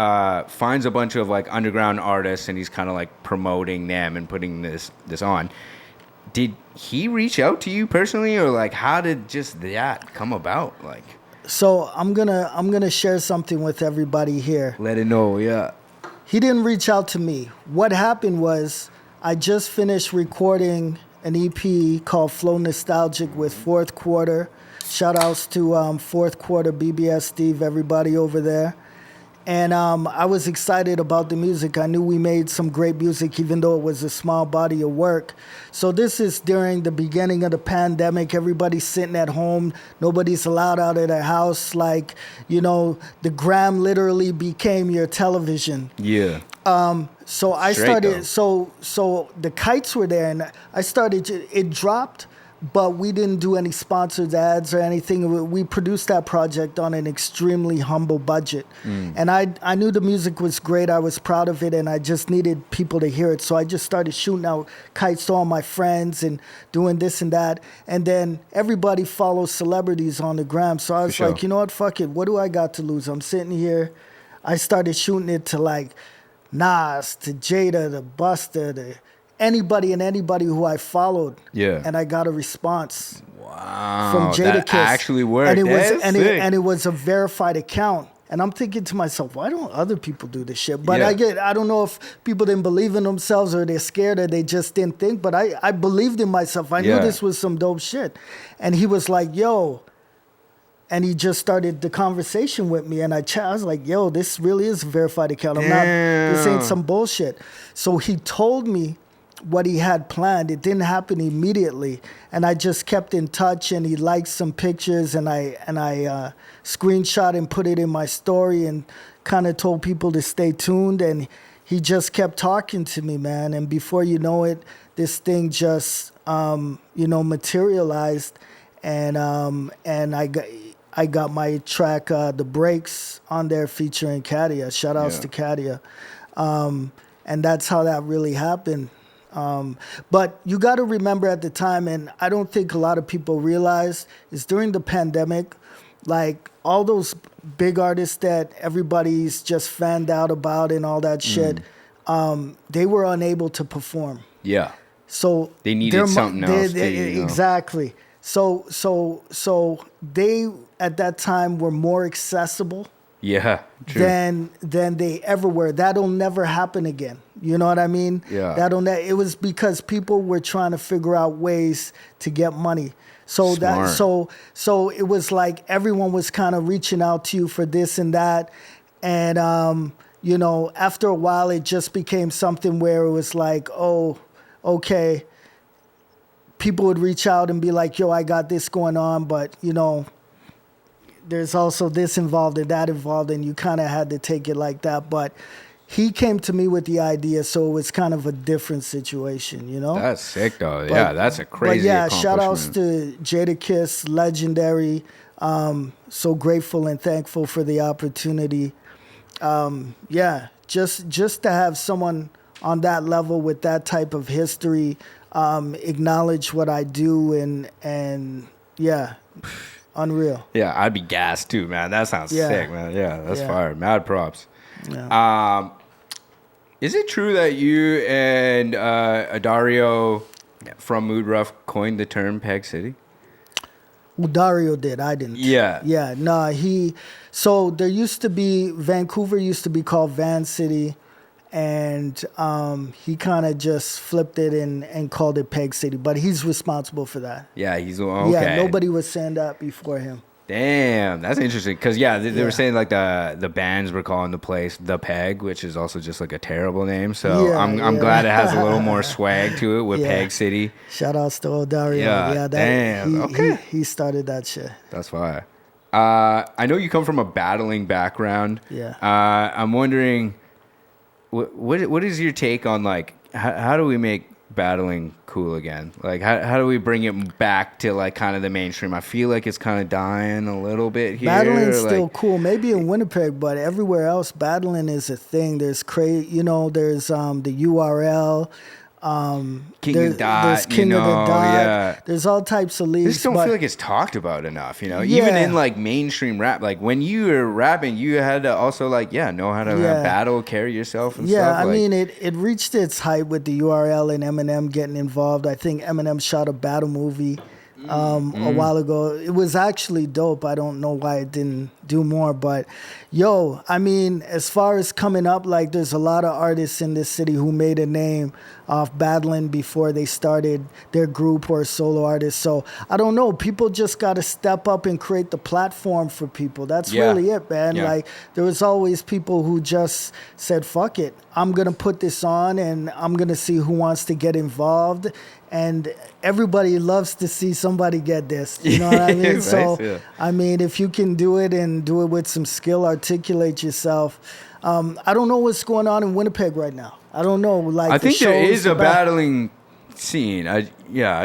finds a bunch of like underground artists and he's kind of like promoting them and putting this on. Did he reach out to you personally, or like how did just that come about? Like, So I'm gonna share something with everybody here. let it know. Yeah. He didn't reach out to me. What happened was I just finished recording an EP called Flow Nostalgic with Fourth Quarter. Shout outs to Fourth Quarter, BBS Steve, everybody over there. And I was excited about the music. I knew we made some great music, even though it was a small body of work. So this is during the beginning of the pandemic. Everybody's sitting at home. Nobody's allowed out of their house. Like, you know, the gram literally became your television. Yeah. So I Straight started. though. So the kites were there, and I started. It dropped, but we didn't do any sponsored ads or anything. We produced that project on an extremely humble budget, and I knew the music was great. I was proud of it, and I just needed people to hear it. So I just started shooting out kites to all my friends and doing this and that. And then everybody follows celebrities on the gram. So I was sure. like, you know what? Fuck it. What do I got to lose? I'm sitting here. I started shooting it to like Nas, to Jada, to Busta, to anybody who I followed. Yeah. And I got a response Wow. from Jada That Kiss. actually worked. And it was That's and sick. it was a verified account. And I'm thinking to myself, why don't other people do this shit? But Yeah. I don't know if people didn't believe in themselves or they're scared or they just didn't think. But I believed in myself. I knew Yeah. this was some dope shit. And he was like, yo. And he just started the conversation with me, and I was like, "Yo, this really is a verified account. This ain't Damn. some bullshit." So he told me what he had planned. It didn't happen immediately, and I just kept in touch. And he liked some pictures, and I screenshot and put it in my story, and kind of told people to stay tuned. And he just kept talking to me, man. And before you know it, this thing just materialized, and I got my track, The Breaks, on there featuring Katia. Shout outs to Katia. And that's how that really happened. But you got to remember at the time, and I don't think a lot of people realize, is during the pandemic, like all those big artists that everybody's just fanned out about and all that shit, they were unable to perform. Yeah. So They needed something else. Exactly. So they at that time were more accessible Yeah. True. than they ever were. That'll never happen again. You know what I mean? Yeah. It was because people were trying to figure out ways to get money. So Smart. so it was like everyone was kind of reaching out to you for this and that, and after a while it just became something where it was like, oh, okay. People would reach out and be like, yo, I got this going on, but, there's also this involved and that involved, and you kind of had to take it like that. But he came to me with the idea, so it was kind of a different situation, That's sick, though. But- Yeah, that's a crazy But yeah, shout outs accomplishment. to Jadakiss, legendary. So grateful and thankful for the opportunity. Just to have someone on that level with that type of history acknowledge what I do, and unreal. Yeah, I'd be gassed too, man. That sounds Yeah. sick, man. Yeah, that's Yeah. fire. Mad props. Yeah. Is it true that you and Dario from Mood Rough coined the term Peg City? Well, Dario did. I didn't. Yeah. Yeah. No, so there used to be, Vancouver used to be called Van City, and he kind of just flipped it and called it Peg City. But he's responsible for that. Yeah, he's okay. Yeah, nobody was saying that before him. Damn, that's interesting. Because, they were saying, like, the bands were calling the place The Peg, which is also just, like, a terrible name. So I'm glad it has a little more swag to it with Peg City. Shout outs to Dario. Yeah, damn. Okay. He started that shit. That's why. I know you come from a battling background. Yeah. I'm wondering, what is your take on, like, how do we make battling cool again? Like, how do we bring it back to, like, kind of the mainstream? I feel like it's kind of dying a little bit here. Battling's still cool, maybe in Winnipeg, but everywhere else, battling is a thing. There's there's the URL. King of Dot, there's King of the Dot. Yeah. There's all types of I leagues. just don't feel like it's talked about enough, Even Yeah. in, like, mainstream rap. Like, when you were rapping, you had to also, like, know how to battle, carry yourself and stuff. Yeah, I mean, it reached its height with the URL and Eminem getting involved. I think Eminem shot a battle movie a while ago. It was actually dope. I don't know why it didn't do more, but I mean, as far as coming up, like, there's a lot of artists in this city who made a name off battling before they started their group or solo artists. So I don't know, people just got to step up and create the platform for people. That's really it, man. Yeah. Like, there was always people who just said, fuck it, I'm going to put this on and I'm going to see who wants to get involved. And everybody loves to see somebody get this. You know what I mean? Right, So, yeah. I mean, if you can do it and do it with some skill, articulate yourself. I don't know what's going on in Winnipeg right now. I don't know. Like, I think there is a battling scene. I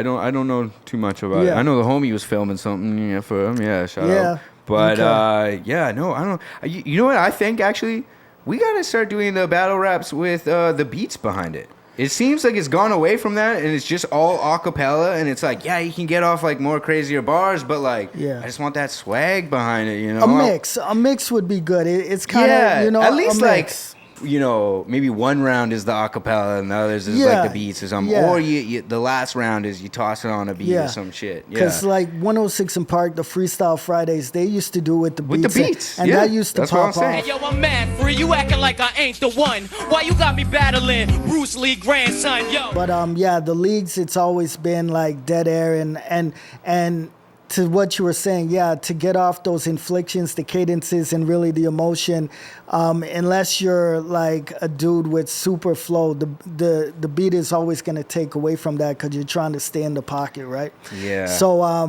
don't know too much about it. I know the homie was filming something for him. Yeah, shout out. But I don't. You know what I think, actually? We got to start doing the battle raps with the beats behind it. It seems like it's gone away from that, and it's just all a cappella, and it's like, you can get off, like, more crazier bars, but, like, I just want that swag behind it, A mix would be good. It's kind of, at least, a mix. Maybe one round is the acapella and the others is like the beats or something. Or the last round is you toss it on a beat or some shit. Because like 106 and Park, the Freestyle Fridays, they used to do with the beats. And that used to That's pop off. Hey, yo, I'm mad free. You acting like I ain't the one. Why you got me battling Bruce Lee grandson, yo? But the leagues, it's always been like dead air and to what you were saying, to get off those inflictions, the cadences, and really the emotion, unless you're like a dude with super flow, the beat is always going to take away from that because you're trying to stay in the pocket, right? Yeah. So I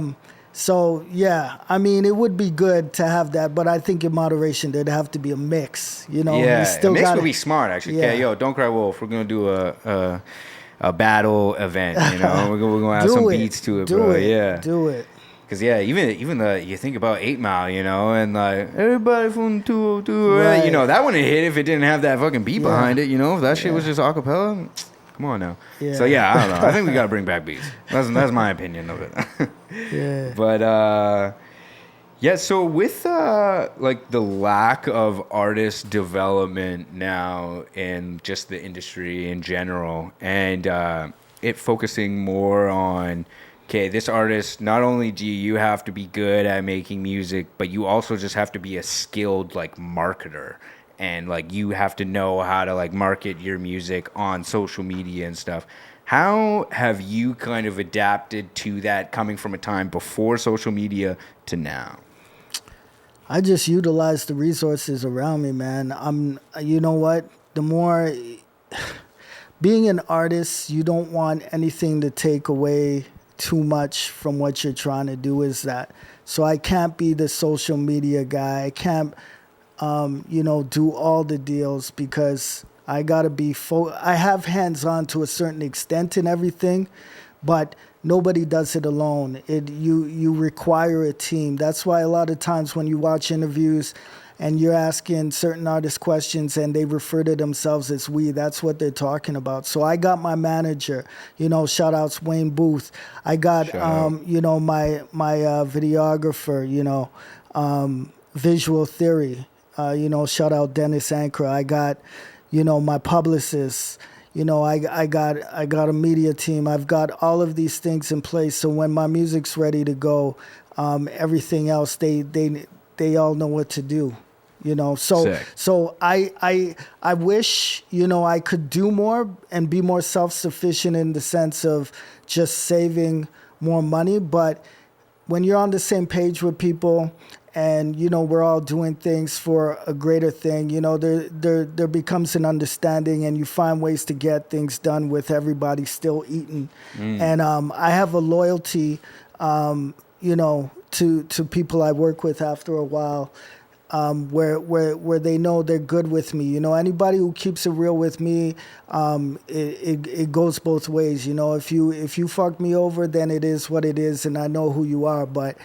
mean, it would be good to have that, but I think in moderation there'd have to be a mix. You still a mix gotta, would be smart, actually. Yeah, yo, Don't Cry Wolf. We're gonna do a battle event. We're gonna add some beats to it, bro. Do it. Because, even you think about 8 Mile, and, like, everybody from 202, Right. that wouldn't hit if it didn't have that fucking beat behind it, If that shit was just a cappella, come on now. Yeah. So, I don't know. I think we got to bring back beats. That's my opinion of it. Yeah. But, so with, like, the lack of artist development now in just the industry in general, and it focusing more on... Okay, this artist, not only do you have to be good at making music, but you also just have to be a skilled, like, marketer. And, like, you have to know how to, like, market your music on social media and stuff. How have you kind of adapted to that coming from a time before social media to now? I just utilize the resources around me, man. You know what? The more... Being an artist, you don't want anything to take away too much from what you're trying to do is that. So I can't be the social media guy. I can't, do all the deals because I got to be I have hands-on to a certain extent in everything, but nobody does it alone. You require a team. That's why a lot of times when you watch interviews and you're asking certain artists questions and they refer to themselves as we, that's what they're talking about. So I got my manager, shout outs Wayne Booth. I got, my videographer, Visual Theory, shout out Dennis Ankra. I got, my publicist. I got a media team. I've got all of these things in place. So when my music's ready to go, everything else they all know what to do. Sick. So I wish I could do more and be more self-sufficient in the sense of just saving more money. But when you're on the same page with people, and we're all doing things for a greater thing, there becomes an understanding, and you find ways to get things done with everybody still eating. And I have a loyalty, to people I work with after a while, where they know they're good with me. Anybody who keeps it real with me, it goes both ways. If you fuck me over, then it is what it is, and I know who you are. But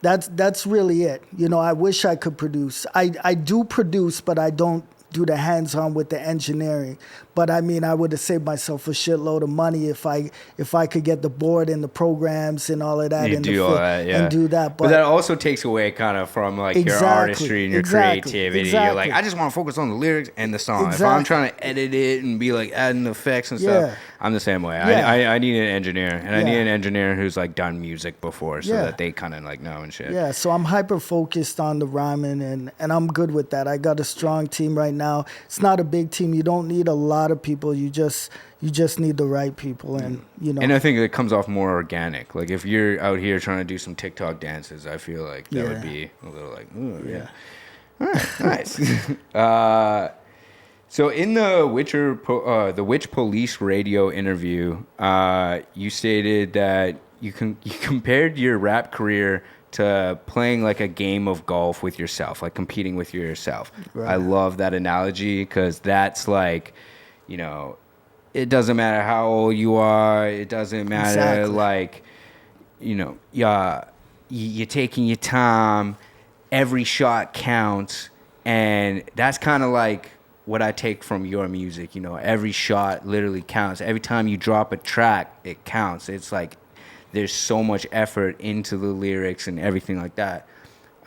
that's really it. I wish I could produce. I do produce, but I don't do the hands-on with the engineering. But I mean, I would have saved myself a shitload of money if I could get the board and the programs and all of that, and do that. But that also takes away kind of from like your artistry and your creativity. You're like, I just want to focus on the lyrics and the song. If I'm trying to edit it and be like adding effects and stuff, I'm the same way. I need an engineer, and I need an engineer who's like done music before, so that they kind of like know and shit. Yeah, so I'm hyper focused on the rhyming, and I'm good with that. I got a strong team right now. It's not a big team. You don't need a lot of people. You just need the right people, and And I think it comes off more organic. Like if you're out here trying to do some TikTok dances, I feel like that would be a little like, ooh, yeah. All right, nice. So in the Witch Police radio interview, you stated that you compared your rap career to playing like a game of golf with yourself, like competing with yourself. Right. I love that analogy because that's like, it doesn't matter how old you are. It doesn't matter like, you're taking your time. Every shot counts. And that's kind of like what I take from your music. Every shot literally counts. Every time you drop a track, it counts. It's like, there's so much effort into the lyrics and everything like that.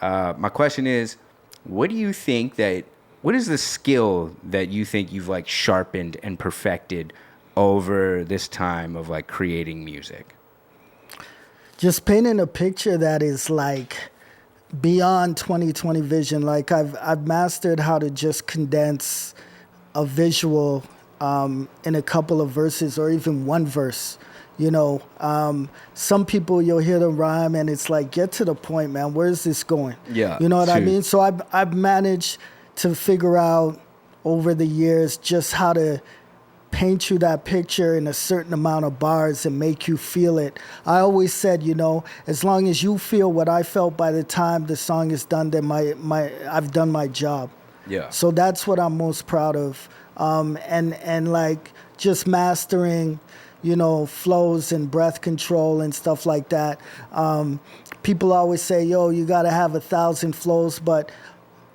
My question is, what is the skill that you think you've like sharpened and perfected over this time of like creating music? Just painting a picture that is like beyond 20/20 vision. Like I've mastered how to just condense a visual in a couple of verses or even one verse. Some people, you'll hear them rhyme and it's like, get to the point, man. Where is this going? Yeah. You know what I mean? So I've managed to figure out over the years just how to paint you that picture in a certain amount of bars and make you feel it. I always said, as long as you feel what I felt by the time the song is done, then I've done my job. Yeah. So that's what I'm most proud of. And like just mastering flows and breath control and stuff like that. People always say, you got to have 1,000 flows, but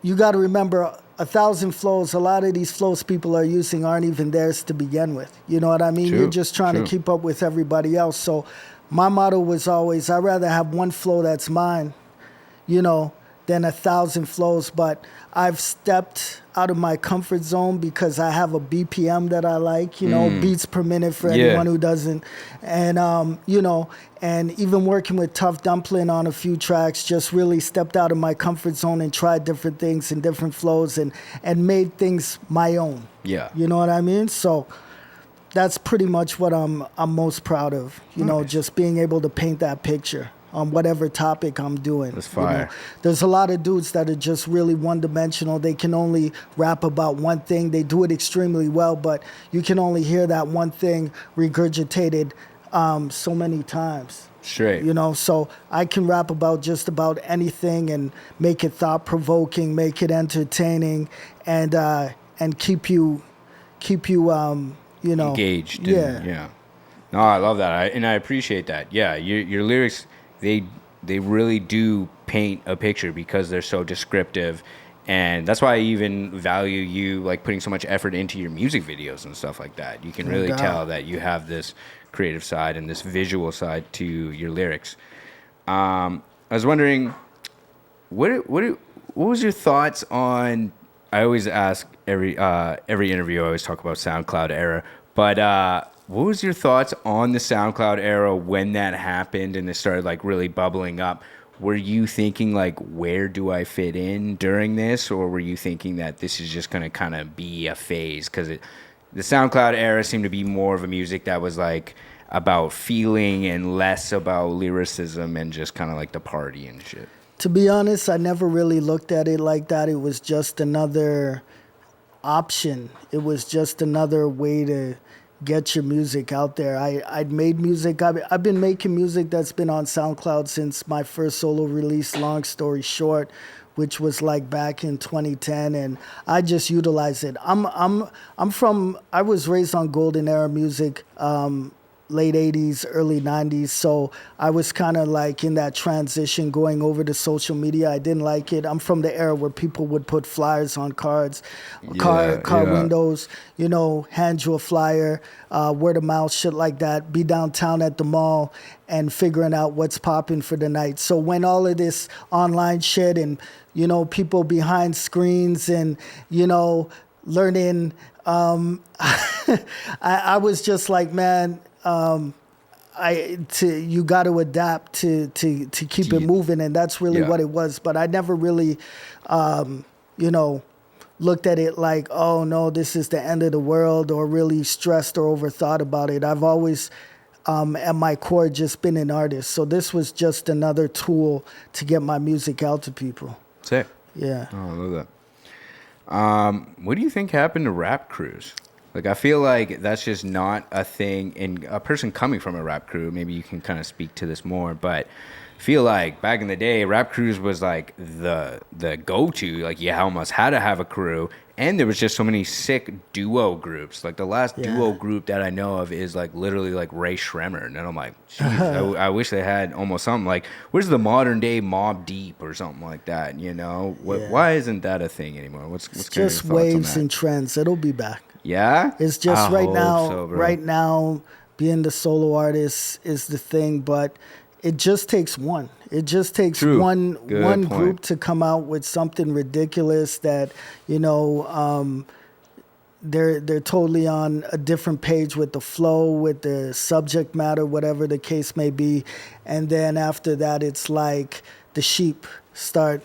you got to remember 1,000 flows, a lot of these flows people are using aren't even theirs to begin with. You know what I mean? You're just trying to keep up with everybody else. So my motto was always, I'd rather have one flow that's mine, than 1,000 flows. But I've stepped out of my comfort zone because I have a BPM that I like, beats per minute for anyone who doesn't. And, and even working with Tough Dumpling on a few tracks, just really stepped out of my comfort zone and tried different things and different flows and made things my own. Yeah. You know what I mean? So that's pretty much what I'm most proud of, just being able to paint that picture on whatever topic I'm doing. That's fire. There's a lot of dudes that are just really one-dimensional. They can only rap about one thing. They do it extremely well, but you can only hear that one thing regurgitated so many times. Straight. So I can rap about just about anything and make it thought-provoking, make it entertaining, and keep you engaged. Yeah. No, I love that. I appreciate that. Yeah, your lyrics, they really do paint a picture because they're so descriptive, and that's why I even value you like putting so much effort into your music videos and stuff like that. You can really tell that you have this creative side and this visual side to your lyrics. I was wondering, what was your thoughts on I always ask every interview. I always talk about SoundCloud era. But what was your thoughts on the SoundCloud era when that happened and it started like really bubbling up? Were you thinking like, where do I fit in during this, or were you thinking that this is just gonna kind of be a phase? Because the SoundCloud era seemed to be more of a music that was like about feeling and less about lyricism and just kind of like the party and shit. To be honest, I never really looked at it like that. It was just another option. It was just another way to get your music out there. I'd made music. I've been making music that's been on SoundCloud since my first solo release, Long Story Short, which was like back in 2010, and I just utilize it. I was raised on golden era music, late 80s, early 90s. So I was kind of like in that transition going over to social media. I didn't like it. I'm from the era where people would put flyers on car windows, you know, hand you a flyer, word of mouth, shit like that, be downtown at the mall and figuring out what's popping for the night. So when all of this online shit and, you know, people behind screens and, you know, learning, I was just like, man, you got to adapt to keep it moving, and that's really what it was. But I never really, you know, looked at it like, oh no, this is the end of the world, or really stressed or overthought about it. I've always, at my core, just been an artist. So this was just another tool to get my music out to people. Sick. Yeah. Oh, I love that. What do you think happened to rap crews? Like, I feel like that's just not a thing. And a person coming from a rap crew, maybe you can kind of speak to this more, but I feel like back in the day, rap crews was like the go-to. Like, you almost had to have a crew. And there was just so many sick duo groups. Like, the last duo group that I know of is like literally like Ray Shremmer. And I'm like, geez, I wish they had almost something like, where's the modern day Mobb Deep or something like that, you know? Why isn't that a thing anymore? What's kind of your just thoughts waves on that? and trends. It'll be back. Yeah? It's just Right now, being the solo artist is the thing, but it just takes one. It just takes one group to come out with something ridiculous that, you know, they're totally on a different page with the flow, with the subject matter, whatever the case may be. And then after that, it's like the sheep start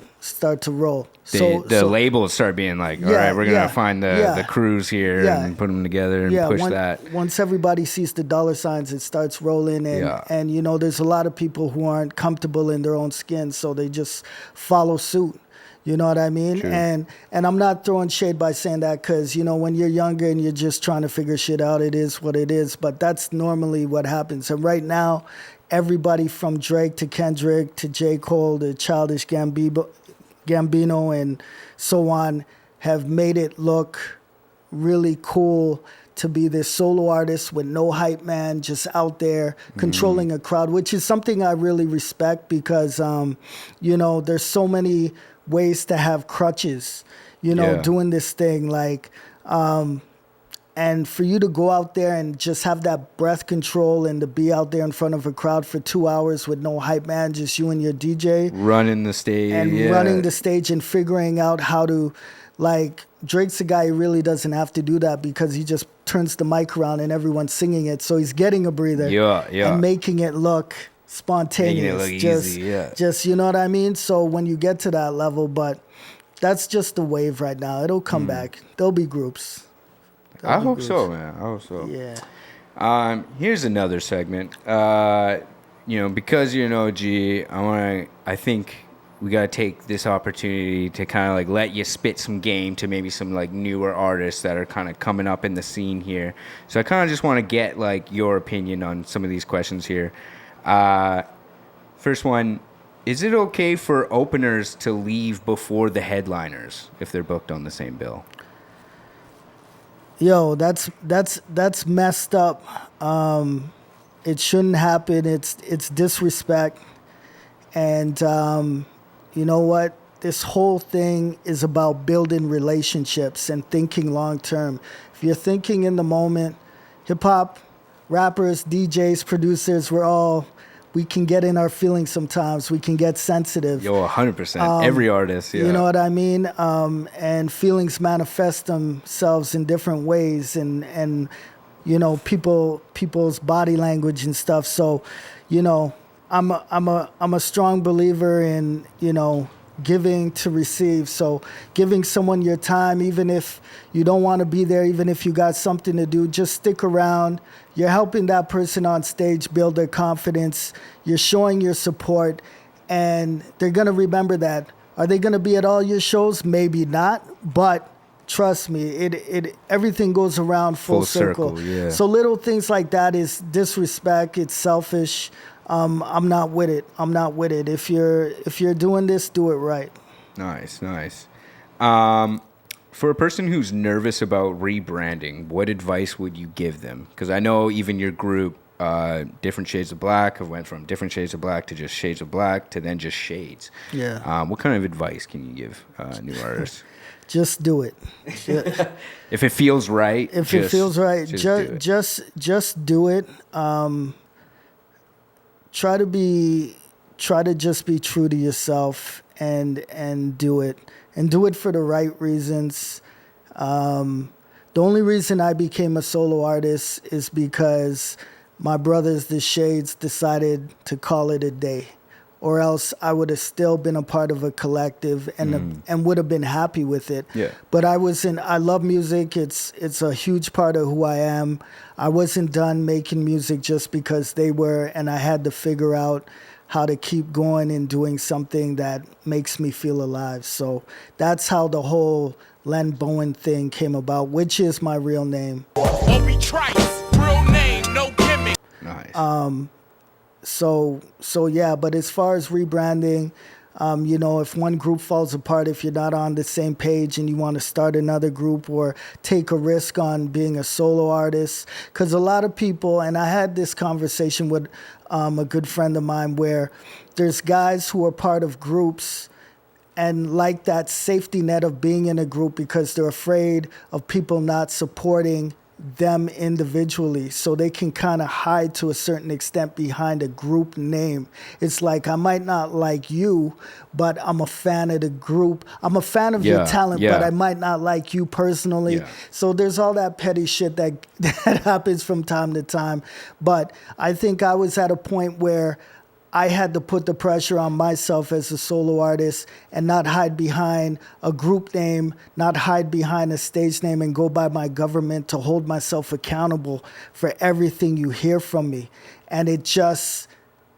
to roll. The labels start being like, all right, we're going to find the crews here and put them together and push that. Once everybody sees the dollar signs, it starts rolling. And, you know, there's a lot of people who aren't comfortable in their own skin, so they just follow suit. You know what I mean? True. And I'm not throwing shade by saying that because, you know, when you're younger and you're just trying to figure shit out, it is what it is. But that's normally what happens. And right now, everybody from Drake to Kendrick to J. Cole to Childish Gambino and so on have made it look really cool to be this solo artist with no hype man, just out there controlling a crowd, which is something I really respect because, you know, there's so many ways to have crutches, you know, doing this thing. Like, and for you to go out there and just have that breath control and to be out there in front of a crowd for 2 hours with no hype man, just you and your DJ. Running the stage. And running the stage and figuring out how to, like, Drake's a guy who really doesn't have to do that because he just turns the mic around and everyone's singing it. So he's getting a breather. And making it look spontaneous. Making it look easy, Just, you know what I mean? So when you get to that level, but that's just the wave right now. It'll come back. There'll be groups. I hope so, man. I hope so. Yeah. Here's another segment. You know, because you're an OG, I think we gotta take this opportunity to kind of like let you spit some game to maybe some like newer artists that are kind of coming up in the scene here. So I kind of just want to get like your opinion on some of these questions here. First one, is it okay for openers to leave before the headliners if they're booked on the same bill? Yo, that's messed up. It shouldn't happen. It's disrespect. And you know what? This whole thing is about building relationships and thinking long term. If you're thinking in the moment, hip hop, rappers, DJs, producers, we're all we can get in our feelings sometimes. We can get sensitive. Yo, 100%. Every artist, yeah. You know what I mean? And feelings manifest themselves in different ways, and you know, people's body language and stuff. So, you know, I'm a strong believer in, you know, giving to receive. So giving someone your time, even if you don't want to be there, even if you got something to do, just stick around. You're helping that person on stage build their confidence. You're showing your support, and they're going to remember that. Are they going to be at all your shows? Maybe not, but trust me, it everything goes around full circle. Yeah. So little things like that is disrespect. It's selfish. I'm not with it. I'm not with it. If you're doing this, do it right. Nice. For a person who's nervous about rebranding, what advice would you give them? Because I know even your group, Different Shades of Black, have went from Different Shades of Black to just Shades of Black to then just Shades. Yeah. What kind of advice can you give new artists? Just do it. If it feels right. If it feels right, just do it. Try to just be true to yourself and do it. And do it for the right reasons. The only reason I became a solo artist is because my brothers, the Shades, decided to call it a day. Or else I would have still been a part of a collective and would have been happy with it. Yeah. But I love music. It's a huge part of who I am. I wasn't done making music just because they were, and I had to figure out how to keep going and doing something that makes me feel alive. So that's how the whole Len Bowen thing came about, which is my real name. Obi Trice, real name, no gimmick. Nice. So yeah, but as far as rebranding, you know, if one group falls apart, if you're not on the same page and you want to start another group or take a risk on being a solo artist, because a lot of people, and I had this conversation with a good friend of mine where there's guys who are part of groups and like that safety net of being in a group because they're afraid of people not supporting them individually, so they can kind of hide to a certain extent behind a group name. It's like, I might not like you, but I'm a fan of the group. I'm a fan of your talent, but I might not like you personally. Yeah. So there's all that petty shit that happens from time to time. But I think I was at a point where I had to put the pressure on myself as a solo artist and not hide behind a group name, not hide behind a stage name and go by my government to hold myself accountable for everything you hear from me. And it just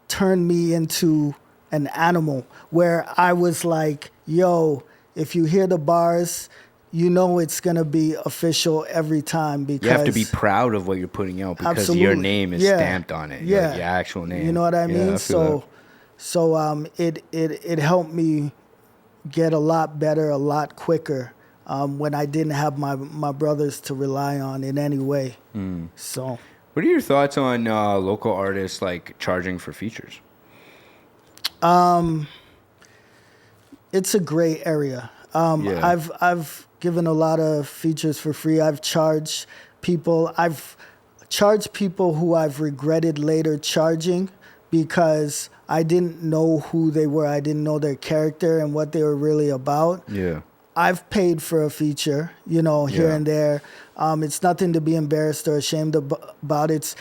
turned me into an animal where I was like, yo, if you hear the bars, you know it's going to be official every time because you have to be proud of what you're putting out because your name is stamped on it. Yeah. Your actual name. You know what I mean? It helped me get a lot better, a lot quicker when I didn't have my brothers to rely on in any way. So, what are your thoughts on local artists like charging for features? It's a gray area. I've given a lot of features for free. I've charged people who I've regretted later charging because I didn't know who they were. I didn't know their character and what they were really about. Yeah. I've paid for a feature, you know, here and there. It's nothing to be embarrassed or ashamed about. It's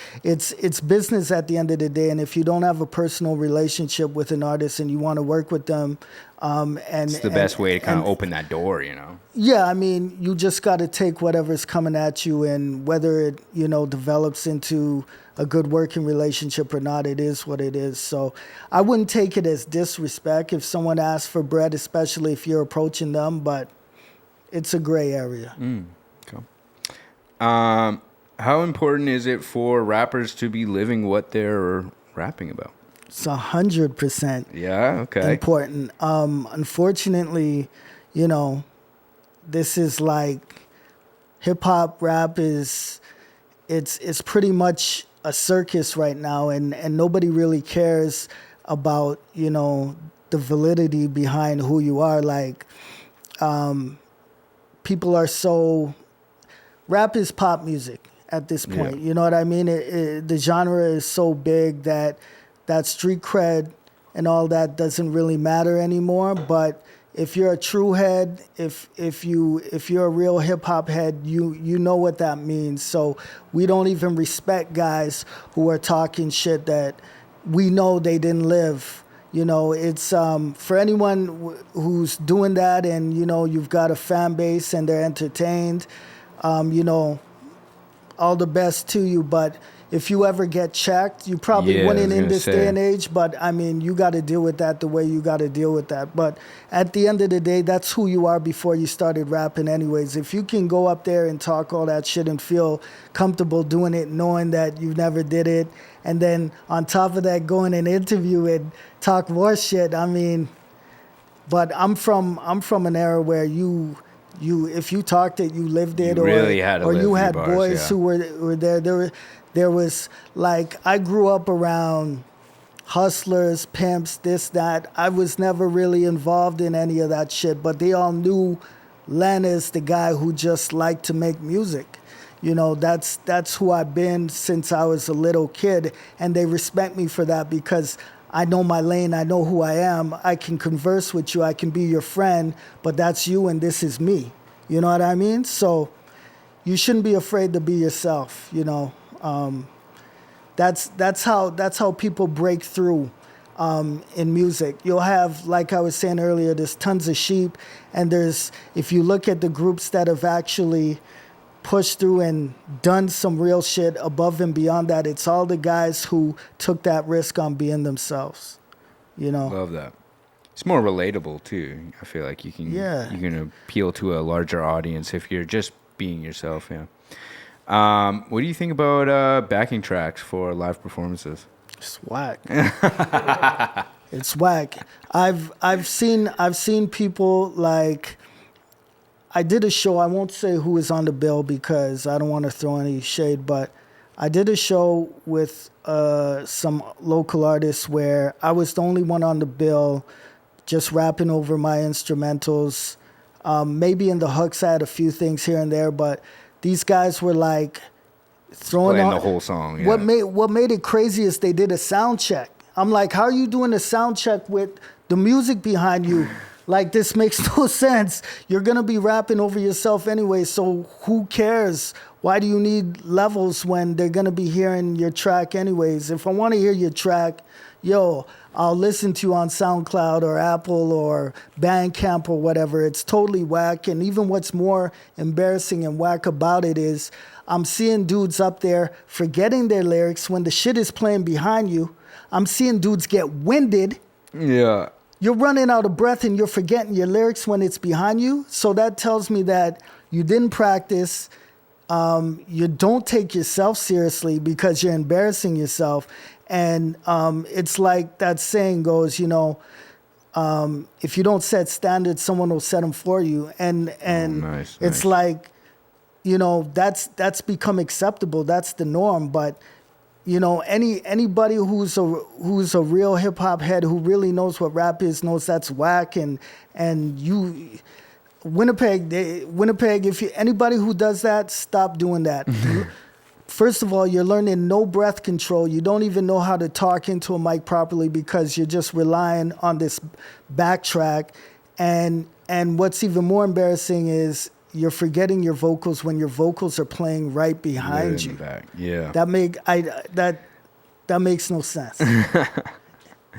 business at the end of the day. And if you don't have a personal relationship with an artist and you want to work with them, it's the best way to kind of open that door, you know? Yeah, I mean, you just got to take whatever's coming at you, and whether it, you know, develops into a good working relationship or not, it is what it is. So I wouldn't take it as disrespect if someone asks for bread, especially if you're approaching them, but it's a gray area. Okay. How important is it for rappers to be living what they're rapping about? It's 100%. Yeah, okay. Important. Unfortunately, you know, this is like hip hop rap it's pretty much a circus right now, and nobody really cares about, you know, the validity behind who you are. Like, people are so, rap is pop music at this point. You know what I mean? The genre is so big that that street cred and all that doesn't really matter anymore. But if you're a true head, if you're a real hip hop head, you know what that means. So we don't even respect guys who are talking shit that we know they didn't live. You know, it's for anyone who's doing that, and you know you've got a fan base and they're entertained. You know, all the best to you. But if you ever get checked, you probably wouldn't in this day and age. But I mean, you got to deal with that the way you got to deal with that. But at the end of the day, that's who you are before you started rapping anyways. If you can go up there and talk all that shit and feel comfortable doing it, knowing that you never did it, and then on top of that, go in an interview and talk more shit. I mean, but I'm from an era where you if you talked it, you lived it, or you had boys who were there. There was like, I grew up around hustlers, pimps, this, that. I was never really involved in any of that shit, but they all knew Len is the guy who just liked to make music. You know, that's who I've been since I was a little kid, and they respect me for that because I know my lane, I know who I am. I can converse with you, I can be your friend, but that's you and this is me. You know what I mean? So you shouldn't be afraid to be yourself, you know. That's how people break through in music. You'll have, like I was saying earlier, there's tons of sheep, and if you look at the groups that have actually pushed through and done some real shit above and beyond that, it's all the guys who took that risk on being themselves. You know, love that. It's more relatable too. I feel like you can appeal to a larger audience if you're just being yourself. Yeah. What do you think about backing tracks for live performances? It's whack. It's whack. I've seen people like, I did a show, I won't say who was on the bill because I don't want to throw any shade, but I did a show with some local artists where I was the only one on the bill, just rapping over my instrumentals. Maybe in the hooks I had a few things here and there, but these guys were like throwing on the whole song. Yeah. What made it crazy is they did a sound check. I'm like, how are you doing a sound check with the music behind you? Like, this makes no sense. You're gonna be rapping over yourself anyway, so who cares? Why do you need levels when they're gonna be hearing your track anyways? If I want to hear your track, I'll listen to you on SoundCloud or Apple or Bandcamp or whatever. It's totally whack. And even what's more embarrassing and whack about it is I'm seeing dudes up there forgetting their lyrics when the shit is playing behind you. I'm seeing dudes get winded. Yeah. You're running out of breath and you're forgetting your lyrics when it's behind you. So that tells me that you didn't practice. You don't take yourself seriously because you're embarrassing yourself. And it's like that saying goes, you know, if you don't set standards, someone will set them for you. And it's like, you know, that's become acceptable. That's the norm. But you know, anybody who's a real hip hop head who really knows what rap is knows that's whack. And Winnipeg, anybody who does that, stop doing that. First of all, you're learning no breath control. You don't even know how to talk into a mic properly because you're just relying on this backtrack. And what's even more embarrassing is you're forgetting your vocals when your vocals are playing right behind you. Yeah. That makes no sense. That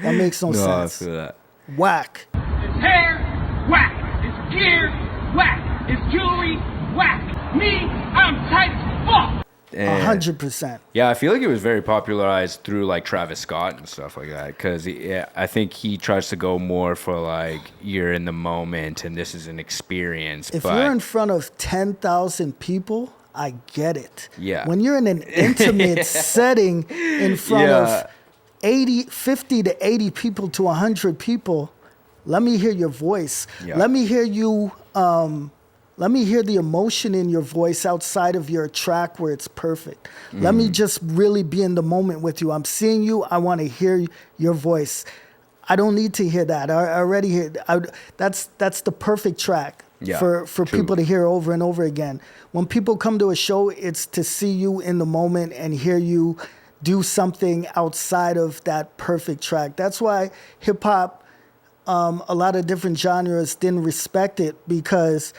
makes no sense. I feel that. Whack. It's hair, whack. It's gear, whack. It's jewelry, whack. Me, I'm tight as fuck. 100%. Yeah, I feel like it was very popularized through like Travis Scott and stuff like that because I think he tries to go more for like you're in the moment and this is an experience. If you're in front of 10,000 people, I get it. Yeah. When you're in an intimate setting in front of 50 to 80 people to 100 people, let me hear your voice. Yeah. Let me hear you. Let me hear the emotion in your voice outside of your track where it's perfect. Let me just really be in the moment with you. I'm seeing you. I want to hear your voice. I don't need to hear that. I already hear. That's the perfect track for people to hear over and over again. When people come to a show, it's to see you in the moment and hear you do something outside of that perfect track. That's why hip hop, a lot of different genres didn't respect it, because,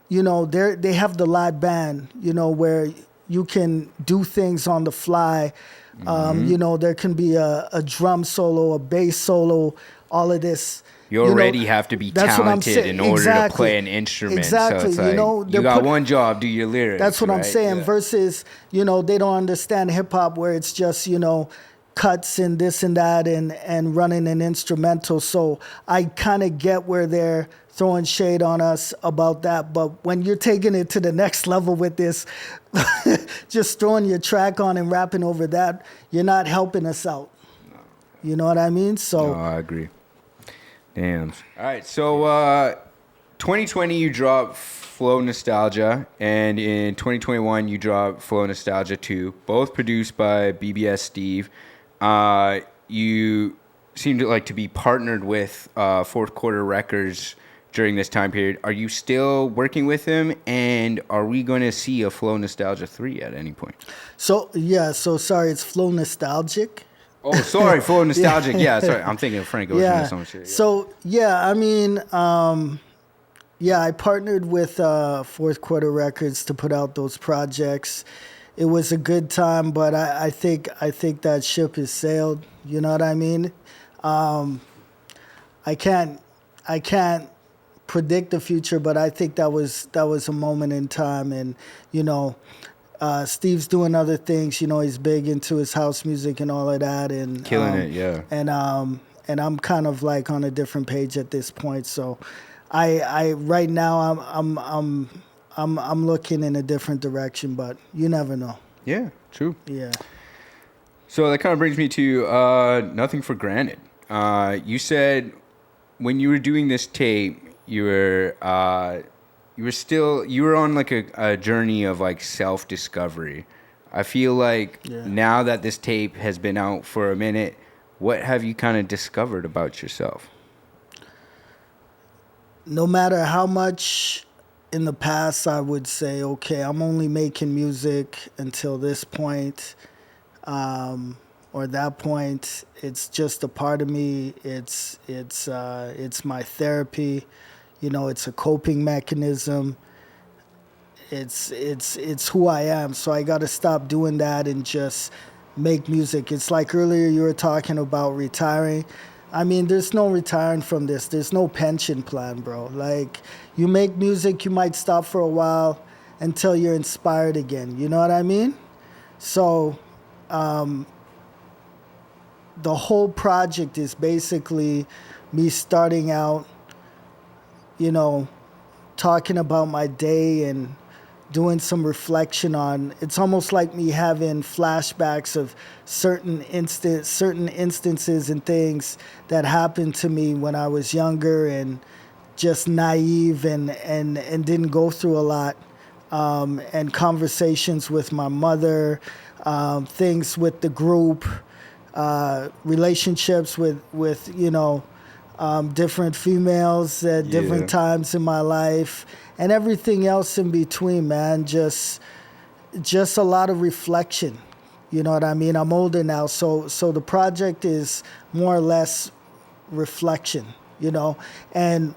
you know, they have the live band, you know, where you can do things on the fly. You know, there can be a drum solo, a bass solo, all of this. You already have to be talented in order to play an instrument. Exactly. So it's like, you know, you got one job, do your lyrics. That's what I'm right? saying. Yeah. Versus, you know, they don't understand hip hop where it's just, you know, cuts and this and that and running an instrumental. So I kind of get where they're throwing shade on us about that. But when you're taking it to the next level with this, just throwing your track on and rapping over that, you're not helping us out. You know what I mean? So No, I agree. Damn. All right, so 2020 you dropped Flow Nostalgia, and in 2021 you dropped Flow Nostalgia 2, both produced by BBS Steve. You seem to be partnered with Fourth Quarter Records during this time period. Are you still working with him, and are we going to see a Flow Nostalgia 3 at any point? So sorry, it's Flow Nostalgic. Oh, sorry, Flow Nostalgic. Yeah, sorry. I'm thinking of Frank Ocean or some shit. Yeah. So, yeah, I mean, I partnered with Fourth Quarter Records to put out those projects. It was a good time, but I think that ship has sailed. You know what I mean? I can't predict the future, but I think that was a moment in time. And, you know, Steve's doing other things. You know, he's big into his house music and all of that, and Killing it, yeah. And I'm kind of like on a different page at this point. So, I right now I'm looking in a different direction, but you never know. Yeah, true. Yeah. So that kind of brings me to Nothing for Granted. You said when you were doing this tape, you were on like a journey of like self-discovery. I feel like now that this tape has been out for a minute, what have you kind of discovered about yourself? No matter how much in the past I would say, okay, I'm only making music until this point, or that point, it's just a part of me. It's my therapy. You know, it's a coping mechanism. It's who I am. So I got to stop doing that and just make music. It's like earlier you were talking about retiring. I mean, there's no retiring from this. There's no pension plan, bro. Like, you make music, you might stop for a while until you're inspired again. You know what I mean? So, the whole project is basically me starting out, you know, talking about my day and doing some reflection on. It's almost like me having flashbacks of certain instances and things that happened to me when I was younger and just naive and didn't go through a lot. And conversations with my mother, things with the group, relationships with you know, different females at different times in my life, and everything else in between, man. Just a lot of reflection. You know what I mean? I'm older now, so the project is more or less reflection, you know. And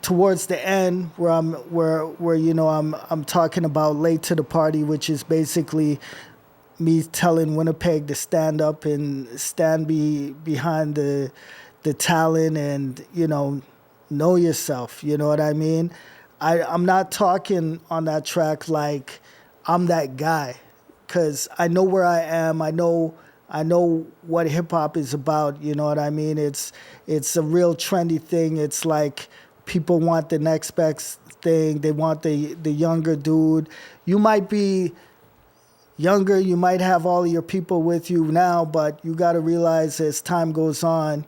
towards the end, where you know, I'm talking about Late to the Party, which is basically me telling Winnipeg to stand up and stand behind the talent and, you know yourself. You know what I mean? I'm not talking on that track like I'm that guy, because I know where I am. I know what hip hop is about. You know what I mean? It's a real trendy thing. It's like people want the next best thing. They want the younger dude. You might be younger. You might have all of your people with you now, but you got to realize as time goes on,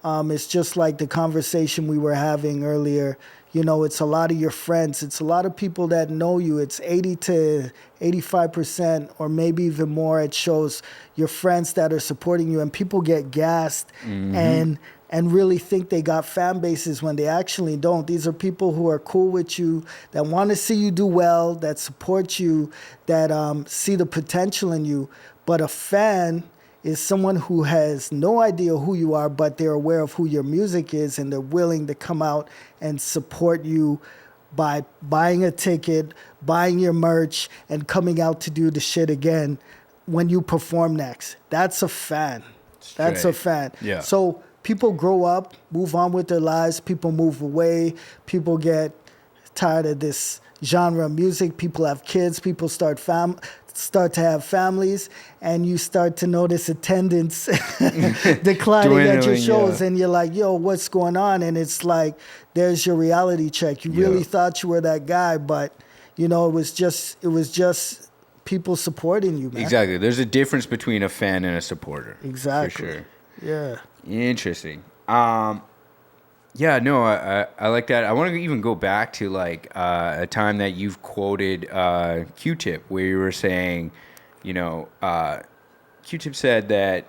it's just like the conversation we were having earlier. You know, it's a lot of your friends. It's a lot of people that know you. It's 80 to 85%, or maybe even more. It shows your friends that are supporting you, and people get gassed and and really think they got fan bases when they actually don't. These are people who are cool with you, that want to see you do well, that support you, that see the potential in you. But a fan is someone who has no idea who you are, but they're aware of who your music is, and they're willing to come out and support you by buying a ticket, buying your merch, and coming out to do the shit again when you perform next. That's a fan. That's a fan. Yeah. So people grow up, move on with their lives. People move away. People get tired of this genre of music. People have kids. People start to have families, and you start to notice attendance declining at your shows, and you're like, yo, what's going on? And it's like, there's your reality check. You really thought you were that guy, but you know, it was just people supporting you, man. Exactly. There's a difference between a fan and a supporter. Exactly. For sure. Yeah. Interesting. Yeah, no, I like that. I want to even go back to like a time that you've quoted Q-Tip, where you were saying, you know, Q-Tip said that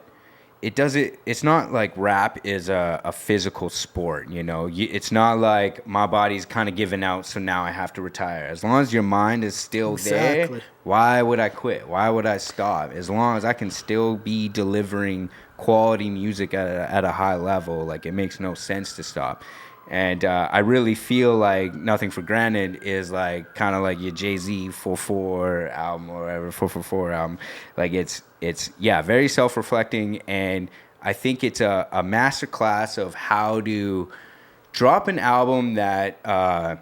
it's not like rap is a physical sport, you know. It's not like my body's kind of giving out, so now I have to retire. As long as your mind is still there, why would I quit? Why would I stop? As long as I can still be delivering quality music at a high level, like, it makes no sense to stop. And I really feel like Nothing for Granted is like kind of like your Jay-Z 4/4 album or whatever, 444 album. Like it's very self-reflecting, and I think it's a masterclass of how to drop an album that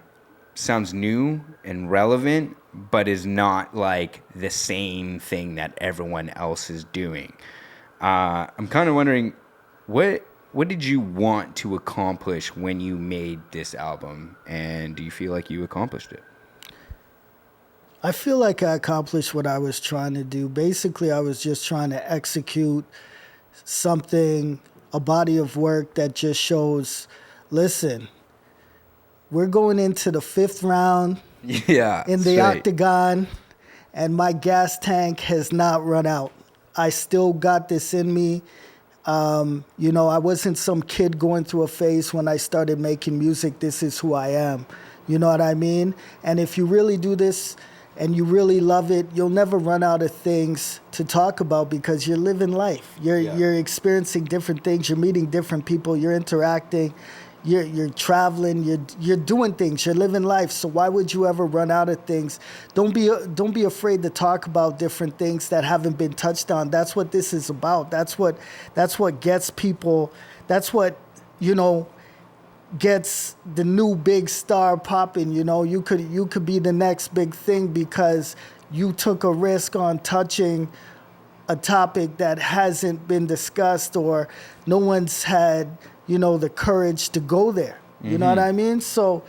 sounds new and relevant, but is not like the same thing that everyone else is doing. I'm kind of wondering, what did you want to accomplish when you made this album, and do you feel like you accomplished it? I feel like I accomplished what I was trying to do. Basically, I was just trying to execute something, a body of work that just shows, listen, we're going into the 5th round in the octagon, and my gas tank has not run out. I still got this in me. You know, I wasn't some kid going through a phase when I started making music. This is who I am. You know what I mean? And if you really do this and you really love it, you'll never run out of things to talk about, because you're living life. You're experiencing different things. You're meeting different people. You're interacting. You're traveling. You're doing things. You're living life. So why would you ever run out of things? Don't be afraid to talk about different things that haven't been touched on. That's what this is about. That's what gets people. That's what, you know, gets the new big star popping. You know, you could be the next big thing because you took a risk on touching a topic that hasn't been discussed, or no one's had, you know, the courage to go there. You know what I mean? So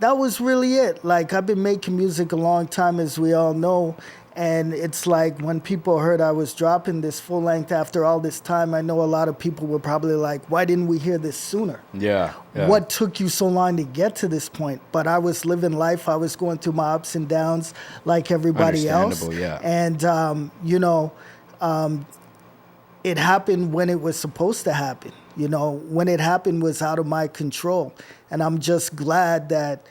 that was really it. Like, I've been making music a long time, as we all know. And it's like, when people heard I was dropping this full length after all this time, I know a lot of people were probably like, why didn't we hear this sooner? Yeah. What took you so long to get to this point? But I was living life. I was going through my ups and downs like everybody else. Yeah. And, you know, it happened when it was supposed to happen. You know, when it happened was out of my control. And I'm just glad that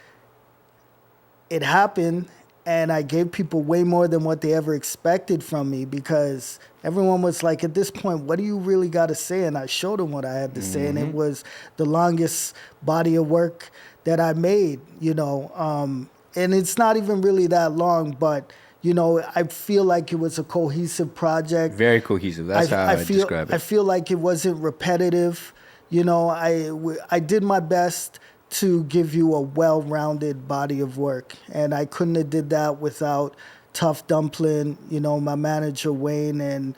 it happened, and I gave people way more than what they ever expected from me, because everyone was like, at this point, what do you really got to say? And I showed them what I had to say, and it was the longest body of work that I made, you know. And it's not even really that long, but, you know, I feel like it was a cohesive project. Very cohesive. That's how I describe it. I feel like it wasn't repetitive. You know, I did my best to give you a well-rounded body of work, and I couldn't have did that without Tough Dumpling, you know, my manager Wayne, and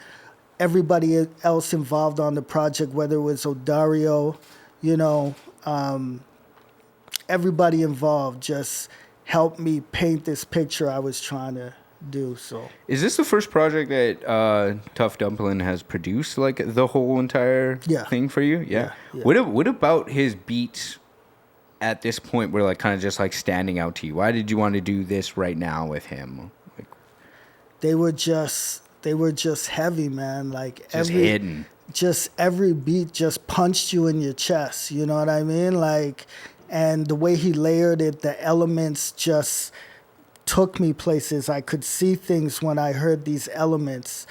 everybody else involved on the project, whether it was Odario, you know, everybody involved just helped me paint this picture I was trying to do. So, is this the first project that Tough Dumpling has produced, like the whole entire thing for you? Yeah. What about his beats at this point were like kind of just like standing out to you? Why did you want to do this right now with him? Like, they were just heavy, man. Like, just hidden. just every beat just punched you in your chest. You know what I mean? Like, and the way he layered it, the elements just took me places. I could see things when I heard these elements.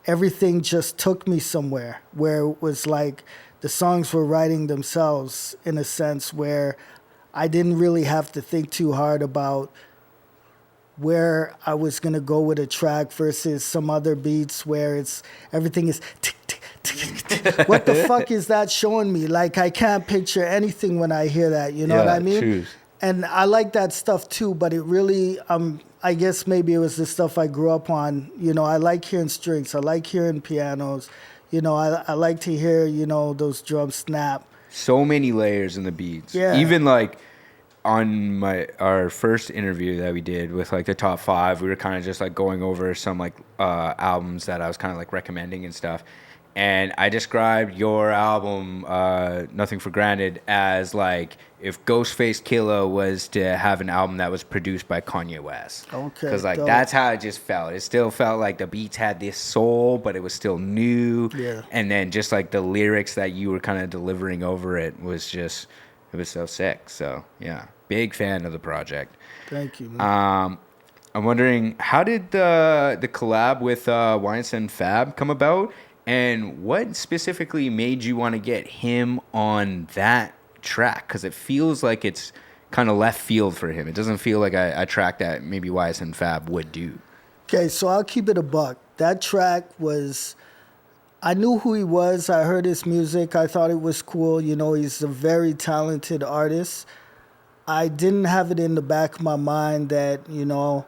Everything just took me somewhere where it was like the songs were writing themselves in a sense where I didn't really have to think too hard about where I was gonna go with a track versus some other beats where everything is tick, tick, tick, tick. What the fuck is that showing me? Like I can't picture anything when I hear that, you know what I mean? True. And I like that stuff too, but it really, I guess maybe it was the stuff I grew up on. You know, I like hearing strings, I like hearing pianos, you know, I like to hear, you know, those drums snap. So many layers in the beats. Yeah. Even like on our first interview that we did with like the top 5, we were kind of just like going over some like albums that I was kind of like recommending and stuff. And I described your album, Nothing for Granted, as like if Ghostface Killah was to have an album that was produced by Kanye West. Okay. Because like dope. that's how it just felt. It still felt like the beats had this soul, but it was still new. Yeah. And then just like the lyrics that you were kind of delivering over it was just, it was so sick. So yeah, big fan of the project. Thank you, man. I'm wondering, how did the collab with YSN Fab come about? And what specifically made you want to get him on that track? Because it feels like it's kind of left field for him. It doesn't feel like a track that maybe YSN Fab would do. Okay, so I'll keep it a buck. That track was, I knew who he was. I heard his music. I thought it was cool. You know, he's a very talented artist. I didn't have it in the back of my mind that, you know,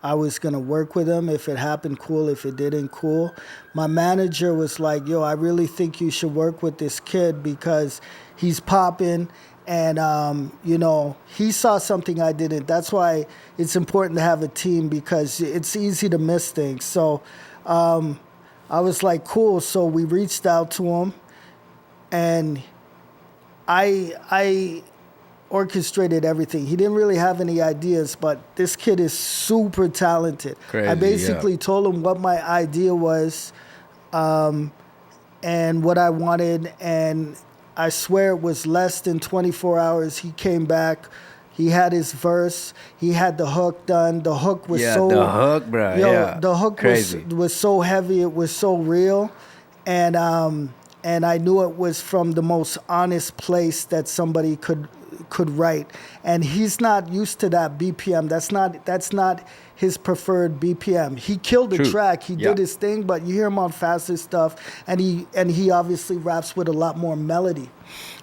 I was going to work with him. If it happened, cool. If it didn't, cool. My manager was like, yo, I really think you should work with this kid because he's popping. And, you know, he saw something I didn't. That's why it's important to have a team because it's easy to miss things. So I was like, cool. So we reached out to him. And I orchestrated everything. He didn't really have any ideas, but this kid is super talented. Crazy, I basically told him what my idea was and what I wanted, and I swear it was less than 24 hours. He came back. He had his verse. He had the hook done. The hook was Yeah, so... the hook, bro. Yo, Yeah. the hook was so heavy. It was so real. And I knew it was from the most honest place that somebody could write. And he's not used to that BPM. That's not his preferred BPM. He killed the track. He did his thing, but you hear him on faster stuff, and he obviously raps with a lot more melody,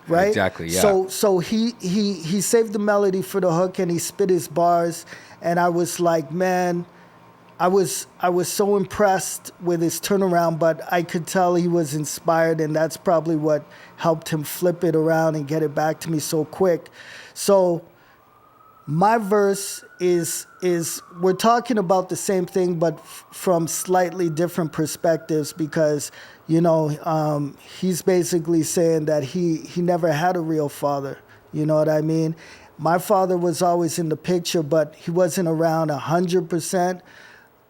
right? Exactly. Yeah. So he saved the melody for the hook, and he spit his bars, and I was like, man, I was so impressed with his turnaround, but I could tell he was inspired, and that's probably what helped him flip it around and get it back to me so quick. So my verse is we're talking about the same thing, but from slightly different perspectives because, you know, he's basically saying that he never had a real father. You know what I mean? My father was always in the picture, but he wasn't around 100%.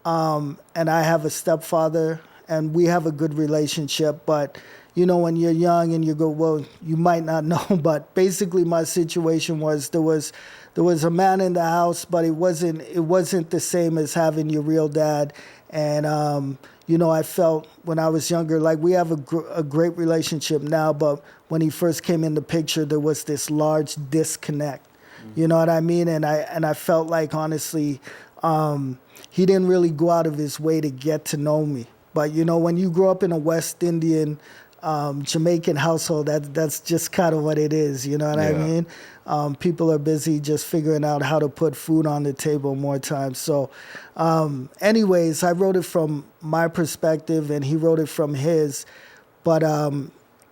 And I have a stepfather, and we have a good relationship. But, you know, when you're young and you go, well, you might not know. But basically my situation was there was a man in the house, but it wasn't the same as having your real dad. And, you know, I felt when I was younger, like we have a great relationship now. But when he first came in the picture, there was this large disconnect. You know what I mean? And I felt like, honestly, he didn't really go out of his way to get to know me. But, you know, when you grow up in a West Indian, Jamaican household, that's just kind of what it is. You know what I mean? People are busy just figuring out how to put food on the table more times. So anyways, I wrote it from my perspective and he wrote it from his. But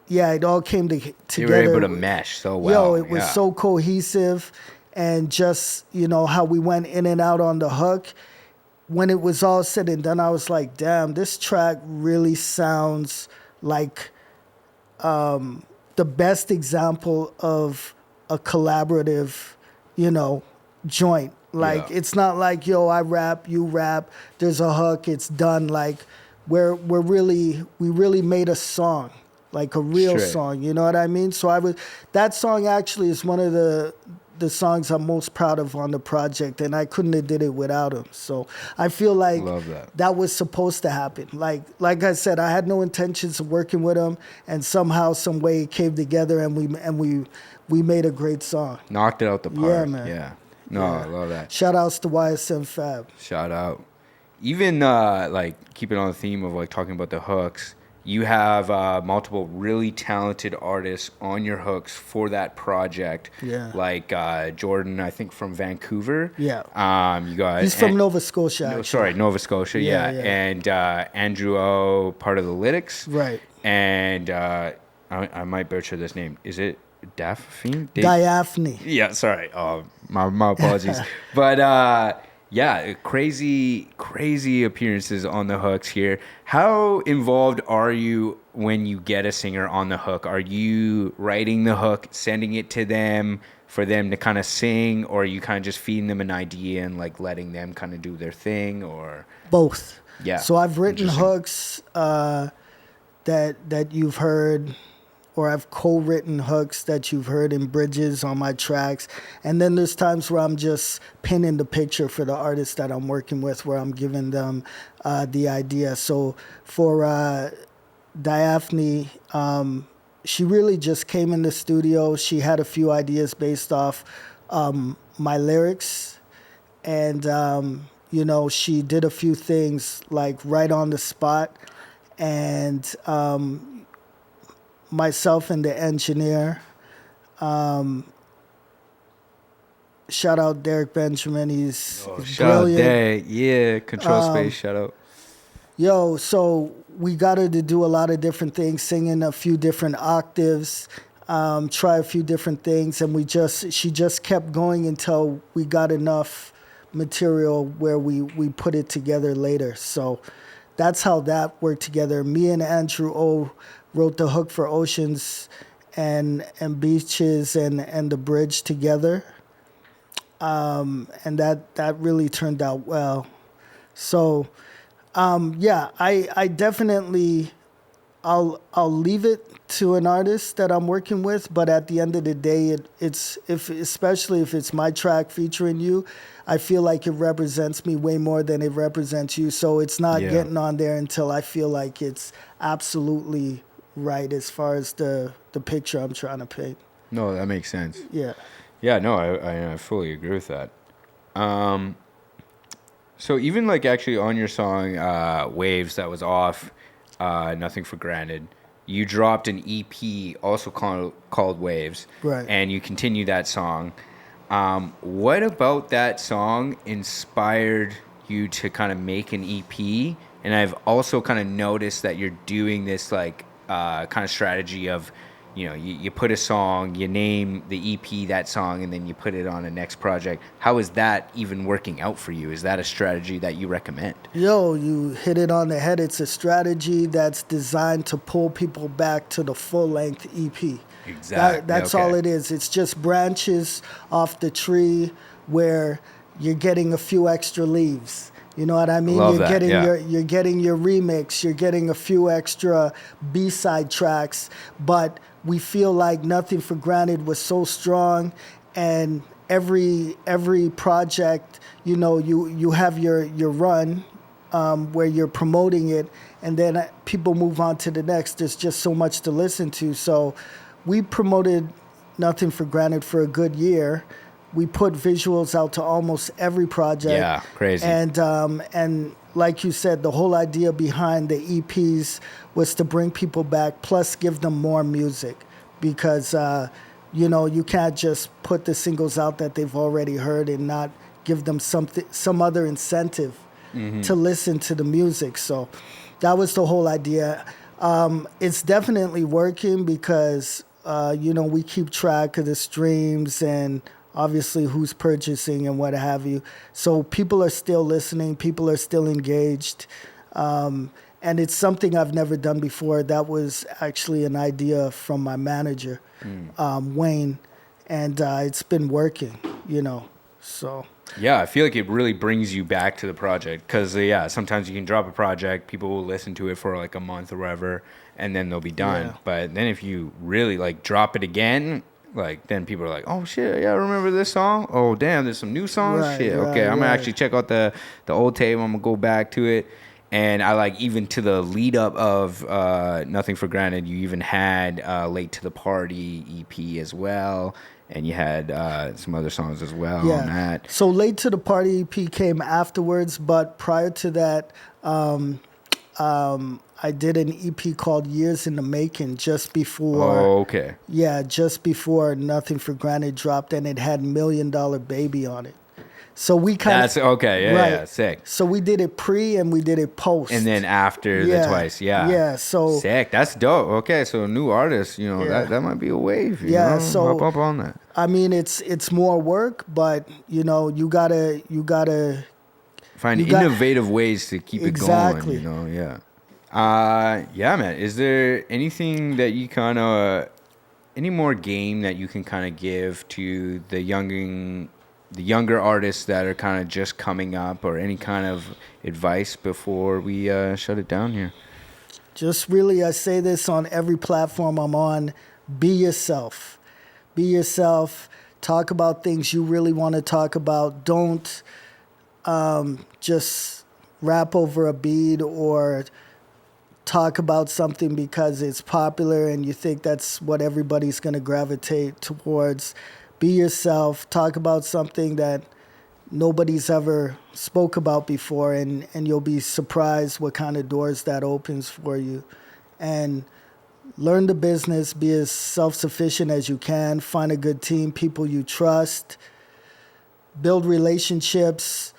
yeah, it all came together. You were able to mesh so well. Yo, it was so cohesive. And just, you know, how we went in and out on the hook. When it was all said and done, I was like, damn, this track really sounds like the best example of a collaborative, you know, joint. Like, it's not like, yo, I rap, you rap, there's a hook, it's done. Like, we really made a song, like a real Sure. song. You know what I mean? So that song actually is one of the songs I'm most proud of on the project, and I couldn't have did it without him. So I feel like Love that. was supposed to happen. Like I said, I had no intentions of working with him, and somehow, some way, it came together, and we made a great song. Knocked it out the park. Yeah, man. Yeah. No, I love that. Shout outs to YSM Fab. Shout out. Even like keeping on the theme of like talking about the hooks, you have multiple really talented artists on your hooks for that project. Yeah. Like Jordan, I think from Vancouver. Yeah. You got. He's from Nova Scotia. No, actually. sorry, Nova Scotia. Yeah, Yeah. yeah. And Andrew O, part of the Lyrics. Right. And I might butcher this name. Is it Daphne? Diaphne. Yeah, sorry. My apologies. But yeah, crazy appearances on the hooks here. How involved are you when you get a singer on the hook? Are you writing the hook, sending it to them for them to kind of sing, or are you kind of just feeding them an idea and like letting them kind of do their thing, or Both. Yeah. So I've written Interesting. hooks that you've heard, or I've co-written hooks that you've heard in bridges on my tracks. And then there's times where I'm just pinning the picture for the artist that I'm working with, where I'm giving them the idea. So for Diaphne, she really just came in the studio. She had a few ideas based off my lyrics. And, you know, she did a few things like right on the spot. And myself and the engineer, shout out Derek Benjamin. He's shout out brilliant. there. Yeah, Control Space, shout out. Yo, so we got her to do a lot of different things, singing a few different octaves, try a few different things, and she just kept going until we got enough material where we put it together later. So that's how that worked together. Me and Andrew O wrote the hook for Oceans and Beaches and the bridge together. And that really turned out well. So yeah, I definitely I'll leave it to an artist that I'm working with, but at the end of the day, especially if it's my track featuring you, I feel like it represents me way more than it represents you. So it's not getting on there until I feel like it's absolutely right as far as the picture I'm trying to paint. No, that makes sense. Yeah. Yeah, no, I fully agree with that. So even like actually on your song Waves that was off, Nothing for Granted, you dropped an EP also called Waves. Right. And you continue that song. What about that song inspired you to kind of make an EP? And I've also kind of noticed that you're doing this like kind of strategy of, you know, you put a song, you name the EP that song, and then you put it on a next project. How is that even working out for you? Is that a strategy that you recommend? Yo, you hit it on the head. It's a strategy that's designed to pull people back to the full-length EP. Exactly. That's all it is. It's just branches off the tree where you're getting a few extra leaves. You know what I mean? Love you're that, getting yeah. you're getting your remix, you're getting a few extra B-side tracks, but we feel like Nothing for Granted was so strong, and every project, you know, you have your run where you're promoting it, and then people move on to the next. There's just so much to listen to. So we promoted Nothing for Granted for a good year. We put visuals out to almost every project. Yeah, crazy. And like you said, the whole idea behind the EPs was to bring people back, plus give them more music, because you know, you can't just put the singles out that they've already heard and not give them some other incentive to listen to the music. So that was the whole idea. It's definitely working because you know, we keep track of the streams and obviously who's purchasing and what have you. So people are still listening, people are still engaged. And it's something I've never done before. That was actually an idea from my manager, Wayne, and it's been working, you know, so. Yeah, I feel like it really brings you back to the project because, yeah, sometimes you can drop a project, people will listen to it for like a month or whatever, and then they'll be done. Yeah. But then if you really like drop it again, like then people are like, oh shit, yeah, I remember this song. Oh damn, there's some new songs. Right, Shit, okay, I'm gonna actually check out the old tape. I'm gonna go back to it. And I like even to the lead up of Nothing for Granted, you even had Late to the Party EP as well. And you had some other songs as well on that. So Late to the Party EP came afterwards, but prior to that, I did an EP called Years in the Making just before. Oh, okay. Yeah, just before Nothing for Granted dropped, and it had $1 Million Baby on it. So we kind of... That's okay. Yeah, right. yeah, sick. So we did it pre and we did it post. And then after the twice, yeah. Yeah, so... Sick. That's dope. Okay, so new artists, you know, that might be a wave. You know? So... Hop up on that. I mean, it's more work, but, you know, you gotta... Find innovative ways to keep it going, you know, yeah, man. Is there anything that you kind of, any more game that you can kind of give to the younger artists that are kind of just coming up, or any kind of advice before we shut it down here? Just really, I say this on every platform I'm on, be yourself. Be yourself. Talk about things you really want to talk about. Don't just rap over a beat or talk about something because it's popular and you think that's what everybody's going to gravitate towards. Be yourself. Talk about something that nobody's ever spoke about before, and you'll be surprised what kind of doors that opens for you. And learn the business. Be as self-sufficient as you can. Find a good team, people you trust. Build relationships,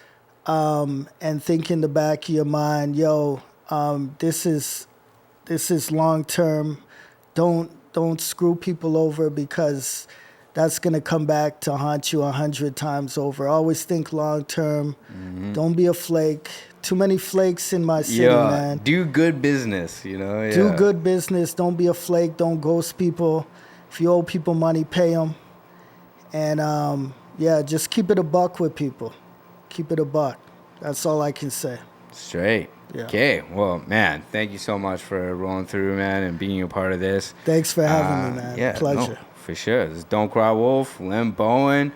and think in the back of your mind, this is long term. Don't screw people over, because that's gonna come back to haunt you 100 times over. Always think long term. Mm-hmm. Don't be a flake. Too many flakes in my city, man. Do good business, you know. Yeah. Do good business. Don't be a flake. Don't ghost people. If you owe people money, pay them. And just keep it a buck with people. Keep it a buck. That's all I can say. Straight. Yeah. Okay. Well, man, thank you so much for rolling through, man, and being a part of this. Thanks for having me, man. Yeah, Pleasure. No, for sure. This is Don't Cry Wolf, Len Bowen.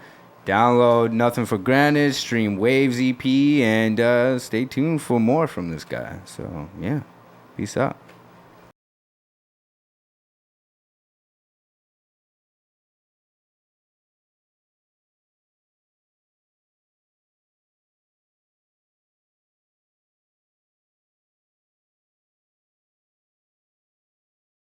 Download Nothing for Granted, stream Waves EP, and stay tuned for more from this guy. So, yeah. Peace out.